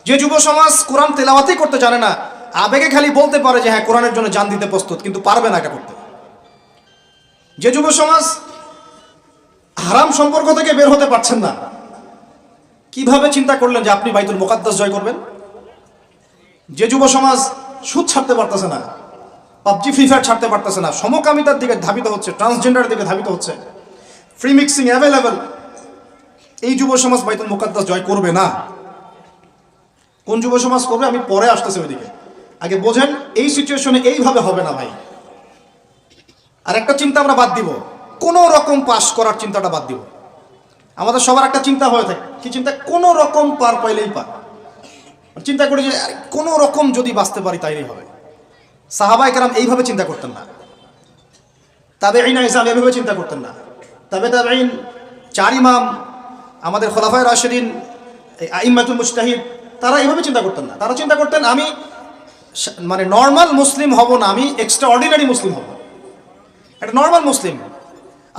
যে যুব সমাজ কোরআন তেলাওয়াতই করতে জানে না, আবেগে খালি বলতে পারে যে হ্যাঁ কোরআনের জন্য জান দিতে প্রস্তুত, কিন্তু পারবে না এটা করতে। যে যুব সমাজ হারাম সম্পর্ক থেকে বের হতে পারছেন না, কিভাবে চিন্তা করলেন যে আপনি বাইতুল মুকাদ্দাস জয় করবেন? যে যুব সমাজ সুদ ছাড়তে পারতেছে না, পাবজি ফ্রি ফায়ার ছাড়তে পারতেছে না, সমকামিতার দিকে ধাবিত হচ্ছে, ট্রান্সজেন্ডারের দিকে ধাবিত হচ্ছে, ফ্রি মিক্সিং অ্যাভেলেবল, এই যুব সমাজ বাইতুল মুকাদ্দাস জয় করবে না। কোন যুব সমাজ করবে আমি পরে আসতেছি ওইদিকে। আগে বোঝেন এই সিচুয়েশনে এইভাবে হবে না ভাই। আর একটা চিন্তা আমরা বাদ দিব, কোন রকম পাস করার চিন্তাটা বাদ দিব। আমাদের সবার একটা চিন্তা হয়ে থাকে, কি চিন্তা? কোন রকম পার পাইলেই পার। চিন্তা করি যে কোন রকম যদি বাঁচতে পারি তাইলেই হবে। সাহাবায়ে কেরাম এইভাবে চিন্তা করতেন না, তাবেঈন ইসলাম এইভাবে চিন্তা করতেন না, তাবেঈন, 4 ইমাম, আমাদের খোলাফায়ে রাশিদিন, আইম্মাতুল মুজতাহিদ, তারা এইভাবে চিন্তা করতেন না। তারা চিন্তা করতেন আমি মানে নর্মাল মুসলিম হব না, আমি এক্সট্রা অর্ডিনারি মুসলিম হব। একটা নর্মাল মুসলিম।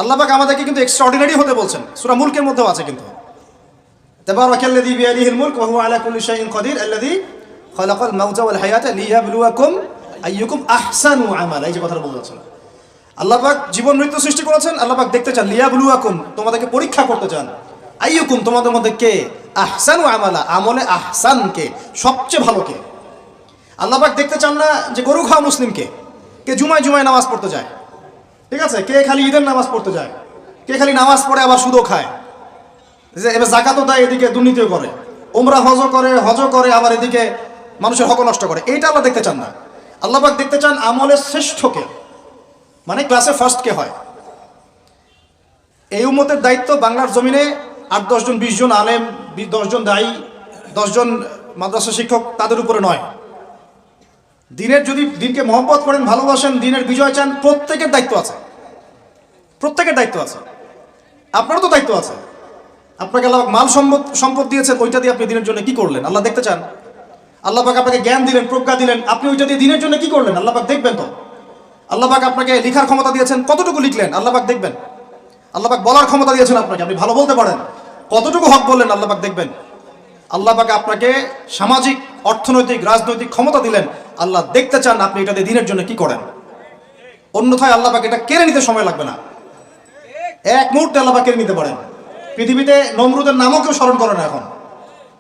আল্লাহ পাক আমাদেরকে কিন্তু এক্সট্রা অর্ডিনারি হতে বলছেন, সূরা মুলকের মধ্যেও আছে কিন্তু, তাবারাকাল্লাযী বিয়াদিহিল মুলক ওয়া হুয়া আলা কুল্লি শাইইন কাদির আল্লাযী খালাকাল মাউতা ওয়াল হায়াতা লিয়াবলুয়াকুম আইয়ুকুম আহসানু আমালা। এই যে কথাটা বলছেন, আল্লাহ পাক জীবন মৃত্যু সৃষ্টি করেছেন, আল্লাহ পাক দেখতে চান, লিয়াবলুয়াকুম, তোমাদেরকে পরীক্ষা করতে চান, আইয়ুকুম, তোমাদের মধ্যে কে, আহসানু আমালা, আমলে আহসান কে, সবচেয়ে ভালো কে। আল্লাহ পাক দেখতে চান না যে গরু খাওয়া মুসলিমকে, কে জুমায় জুমায় নামাজ পড়তে যায়, ঠিক আছে, কে খালি ঈদের নামাজ পড়তে যায়, কে খালি নামাজ পড়ে আবার সুদও খায়, যে এবার জাকাতও দেয়, এদিকে দুর্নীতিও করে, ওমরা হজ করে আবার এদিকে মানুষের হক নষ্ট করে। এইটা আল্লাহ দেখতে চান না। আল্লাহ পাক দেখতে চান আমলের শ্রেষ্ঠকে, মানে ক্লাসে ফার্স্ট কে হয়। এই উম্মতের দায়িত্ব বাংলার জমিনে 8-10 জন 20 জন আলেম, 10 জন দায়ী, 10 জন মাদ্রাসা শিক্ষক, তাদের উপরে নয়। দিনের যদি দিনকে মহব্বত করেন, ভালোবাসেন, দিনের বিজয় চান, প্রত্যেকের দায়িত্ব আছে, প্রত্যেকের দায়িত্ব আছে। আপনারও তো দায়িত্ব আছে। আপনাকে আল্লাহ মাল সম্পদ দিয়েছেন, ওইটা দিয়ে আপনি দিনের জন্য কি করলেন আল্লাহ দেখতে চান। আল্লাহ পাক আপনাকে জ্ঞান দিলেন, প্রজ্ঞা দিলেন, আপনি ওইটা দিয়ে দিনের জন্য কি করলেন আল্লাহ পাক দেখবেন তো। আল্লাহ পাক আপনাকে লেখার ক্ষমতা দিয়েছেন, কতটুকু লিখলেন আল্লাহ পাক দেখবেন। আল্লাহ পাক বলার ক্ষমতা দিয়েছেন আপনাকে, আপনি ভালো বলতে পারেন, কতটুকু হক বললেন আল্লাহ পাক দেখবেন। আল্লাহ পাক আপনাকে সামাজিক, অর্থনৈতিক, রাজনৈতিক ক্ষমতা দিলেন, আল্লাহ দেখতে চান আপনি এটা দিয়ে দিনের জন্য কি করেন। অন্যথায় আল্লাহ পাক এটা কেড়ে নিতে সময় লাগবে না, এক মুহূর্তে আল্লাহ পাক কেড়ে নিতে পারেন। পৃথিবীতে নমরুদের নামও কেউ স্মরণ করে না, এখন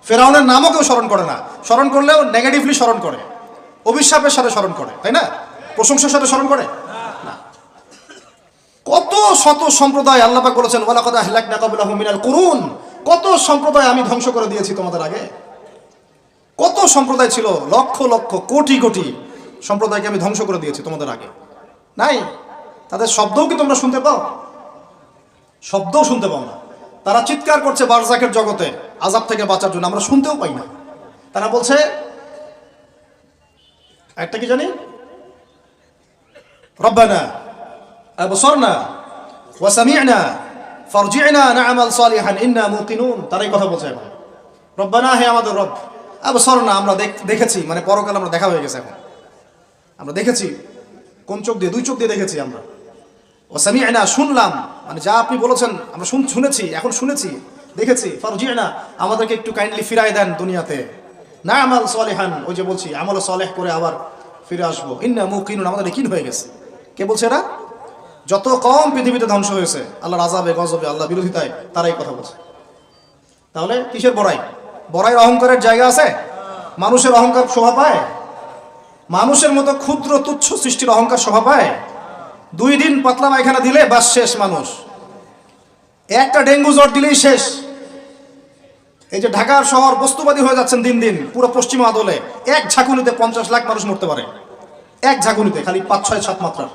ফেরাউনের নামও কেউ স্মরণ করে না। স্মরণ করলেও নেগেটিভলি স্মরণ করে, অভিশাপের সাথে স্মরণ করে, তাই না? প্রশংসার সাথে স্মরণ করে না। কত শত সম্প্রদায় আল্লাহ পাক বলেছেন ওয়ালাকাদ আহলাকনা ক্বাবলাহুম মিনাল কুরুন, কত সম্প্রদায় আমি ধ্বংস করে দিয়েছি তোমাদের আগে। কত সম্প্রদায় ছিল, লক্ষ লক্ষ কোটি কোটি সম্প্রদায়কে আমি ধ্বংস করে দিয়েছি তোমাদের আগে। নাই, তাদের শব্দও কি তোমরা শুনতে পাও? শব্দও শুনতে পাও না। তারা চিৎকার করছে বারজাকের জগতে আযাব থেকে বাঁচার জন্য, আমরা শুনতেও পাই না। তারা বলছে একটা কি জানি, রব্বানা আবসারনা ওয়া সামি'না ফারজি'না না'মাল সালিহান ইন্না মুকিনুন। তারাই কথা বলছে এখন, রব্বানা, হে আমাদের রব, আবসারনা, আমরা দেখেছি, মানে পরকাল আমরা দেখা হয়ে গেছে, এখন আমরা দেখেছি। কোন চোখ দিয়ে? দুই চোখ দিয়ে দেখেছি আমরা। ওয়া সামি'না, শুনলাম, মানে যা আপনি বলেছেন আমরা শুনেছি, এখন শুনেছি, দেখেছি। ফারজি'না, আমাদেরকে একটু কাইন্ডলি ফিরাই দেন দুনিয়াতে। না'মাল সালিহান, ওই যে বলছি আমল সালেহ করে আবার ফিরে আসবো। ইন্না মুকিনুন, আমাদের ইয়াকিন হয়ে গেছে। কে বলছে এরা? যত কম পৃথিবীতে ধ্বংস হয়েছে আল্লাহর আযাবে, গজবে, আল্লাহ বিরোধিতায়, তারাই কথা বলছে। তাহলে কিসের বড়াই? বড়াইয়ের অহংকারের জায়গা আছে? মানুষের অহংকার শোভা পায়? মানুষের মতো ক্ষুদ্র তুচ্ছ সৃষ্টির অহংকার শোভা পায়? 2 দিন পাতলা পায়খানা দিলে বাস শেষ মানুষ, একটা ডেঙ্গু জ্বর দিলেই শেষ। এই যে ঢাকার শহর বস্তুবাদী হয়ে যাচ্ছেন দিন দিন, পুরো পশ্চিমা আদলে এক ঝাঁকুনিতে 50 লাখ মানুষ মরতে পারে, এক ঝাঁকুনিতে, খালি 5, 6, 7 মাত্রার।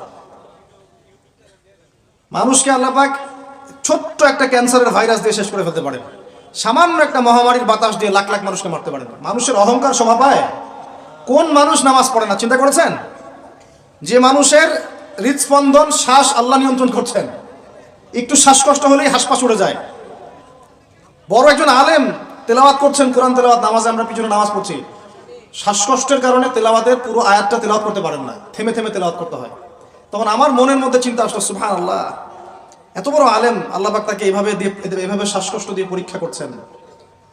মানুষকে আল্লাহ পাক ছোট্ট একটা ক্যান্সারের ভাইরাস দিয়ে শেষ করে ফেলতে পারেন, সামান্য একটা মহামারীর বাতাস দিয়ে লাখ লাখ মানুষকে মারতে পারেন। মানুষের অহংকার শোভা পায়? কোন মানুষ নামাজ পড়ে না চিন্তা করেছেন? যে মানুষের হৃদস্পন্দন, শ্বাস আল্লাহ নিয়ন্ত্রণ করছেন, একটু শ্বাসকষ্ট হলেই হাসপাস উড়ে যায়। বড় একজন আলেম তেলাওয়াত করছেন, কোরআন তেলাওয়াত, নামাজে আমরা পিছনে নামাজ পড়ছি, শ্বাসকষ্টের কারণে তেলাওয়াতের পুরো আয়াতটা তেলাওয়াত করতে পারেন না, থেমে থেমে তেলাওয়াত করতে হয়। তখন আমার মনের মধ্যে চিন্তা আসলো, সুবহানাল্লাহ, এত বড় আলেম, আল্লাহ পাক তাকে এভাবে শ্বাসকষ্ট দিয়ে পরীক্ষা করছেন,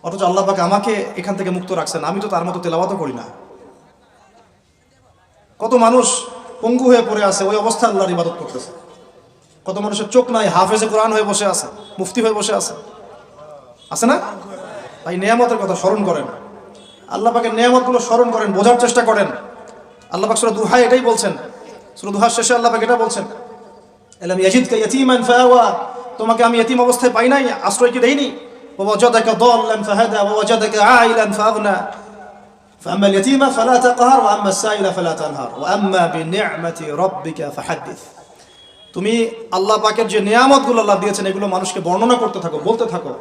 অথচ আল্লাহ পাক আমাকে এখান থেকে মুক্ত রাখছেন, আমি তো তার মতো তেলাওয়াতও করি না। কত মানুষ পঙ্গু হয়ে পড়ে আছে, ওই অবস্থায় আল্লাহর ইবাদত করতেছে। কত মানুষের চোখ নাই, হাফেজে কোরআন হয়ে বসে আছে, মুফতি হয়ে বসে আছে, আছে না? তাই নেয়ামতের কথা স্মরণ করেন, আল্লাহ পাকের নেয়ামতগুলো স্মরণ করেন, বোঝার চেষ্টা করেন। আল্লাহ পাক সূরা দুহা এটাই বলছেন, সূরা দুহার শেষে আল্লাহ পাক এটা বলছেন, আলাম ইয়াজিদকা ইয়াতীমান ফাআওয়া, তোমাকে আমি ইতিম অবস্থায় পাই নাই, আশ্রয় কি দেইনি? ওয়া ওয়াজাদাকা দাল্লান ফাহাদা ওয়া ওয়াজাদাকা আইলান ফাআগনা ফাআম্মা আল-ইয়াতীমা ফালা তাকহার ওয়া আম্মা আস-সাইলা ফালা তানহার ওয়া আম্মা বিনি'মাতি রাব্বিকা ফাহাদ্দিস। তুমি আল্লাহ পাকের যে নিয়ামতগুলো আল্লাহ দিয়েছেন এগুলো মানুষকে বর্ণনা করতে থাকো, বলতে থাকো,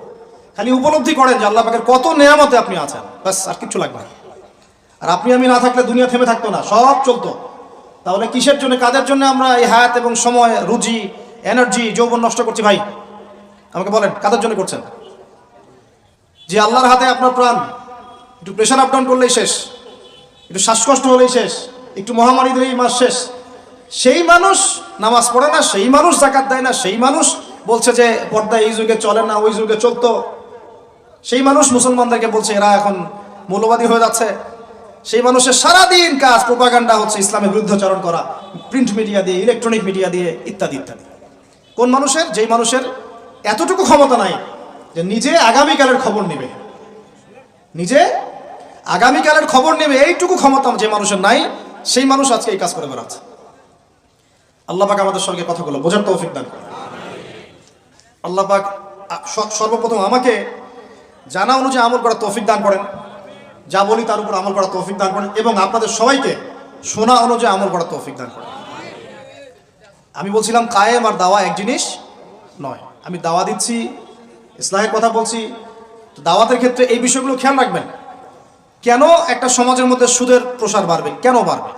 খালি উপলব্ধি করেন যে আল্লাহ পাকের কত নিয়ামতে আপনি আছেন, বাস, আর কিছু লাগবে না। আর আপনি আমি না থাকলে দুনিয়া থেমে থাকতো না, সব চলতো। তাহলে কিসের জন্য, কাদের জন্য আমরা এই হায়াত এবং সময়, রুজি, এনার্জি, যৌবন নষ্ট করছি? ভাই আমাকে বলেন, কাদের জন্য করছেন? যে আল্লাহর হাতে আপনার প্রাণ, একটু প্রেশার আপ ডাউন করলেই শেষ, একটু শ্বাসকষ্ট হলেই শেষ, একটু মহামারী দিলেই মাস শেষ। সেই মানুষ নামাজ পড়ে না, সেই মানুষ যাকাত দেয় না, সেই মানুষ বলছে যে পর্দা এই যুগে চলে না, ওই যুগে চলতো। সেই মানুষ মুসলমানদেরকে বলছে এরা এখন মৌলবাদী হয়ে যাচ্ছে। সেই মানুষের সারাদিন কাজ প্রোপাগান্ডা হচ্ছে, ইসলামের বিরুদ্ধাচরণ করা, প্রিন্ট মিডিয়া দিয়ে, ইলেকট্রনিক মিডিয়া দিয়ে, ইত্যাদি ইত্যাদি। কোন মানুষের? যেই মানুষের এতটুকু ক্ষমতা নাই যে নিজে আগামীকালের খবর নেবে, নিজে আগামীকালের খবর নেবে, এইটুকু ক্ষমতা যে মানুষের নাই, সেই মানুষ আজকে এই কাজ করে বেড়াচ্ছে। আল্লাহ পাক আমাদের সঙ্গে কথাগুলো বোঝার তৌফিক দান করেন। আল্লাহ পাক সর্বপ্রথম আমাকে জানা অনুযায়ী আমল করার তৌফিক দান করেন, যা বলি তার উপর আমল করার তৌফিক দান করেন, এবং আপনাদের সবাইকে শোনা অনুযায়ী আমল করার তৌফিক দান করেন। আমি বলছিলাম কায়েম আর দাওয়া এক জিনিস নয়। আমি দাওয়া দিচ্ছি, ইসলাহের কথা বলছি, তো দাওয়াতের ক্ষেত্রে এই বিষয়গুলো খেয়াল রাখবেন। কেন একটা সমাজের মধ্যে সুদের প্রসার বাড়বে? কেন বাড়বে?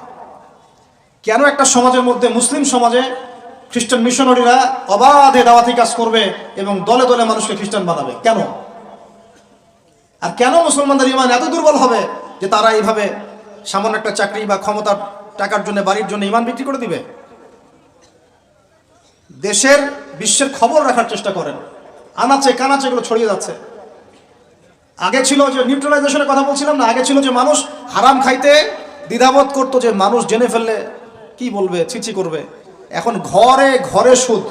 কেন একটা সমাজের মধ্যে, মুসলিম সমাজে খ্রিস্টান মিশনারিরা অবাধে দাওয়াতি কাজ করবে এবং দলে দলে মানুষকে খ্রিস্টান বানাবে? কেন? আর কেন মুসলমানদের ঈমান এত দুর্বল হবে যে তারা এইভাবে সামান্য একটা চাকরি বা ক্ষমতার টাকার জন্য, বাড়ির জন্য ঈমান বিক্রি করে দিবে? দেশের, বিশ্বের খবর রাখার চেষ্টা করেন, আনাচে কানাচে এগুলো ছড়িয়ে যাচ্ছে। আগে ছিল যে নিউট্রালাইজেশনের কথা বলছিলাম না, আগে ছিল যে মানুষ হারাম খাইতে দ্বিধাবোধ করতো যে মানুষ জেনে ফেললে কি বলবে, ছিছি করবে। এখন ঘরে ঘরে সুদ।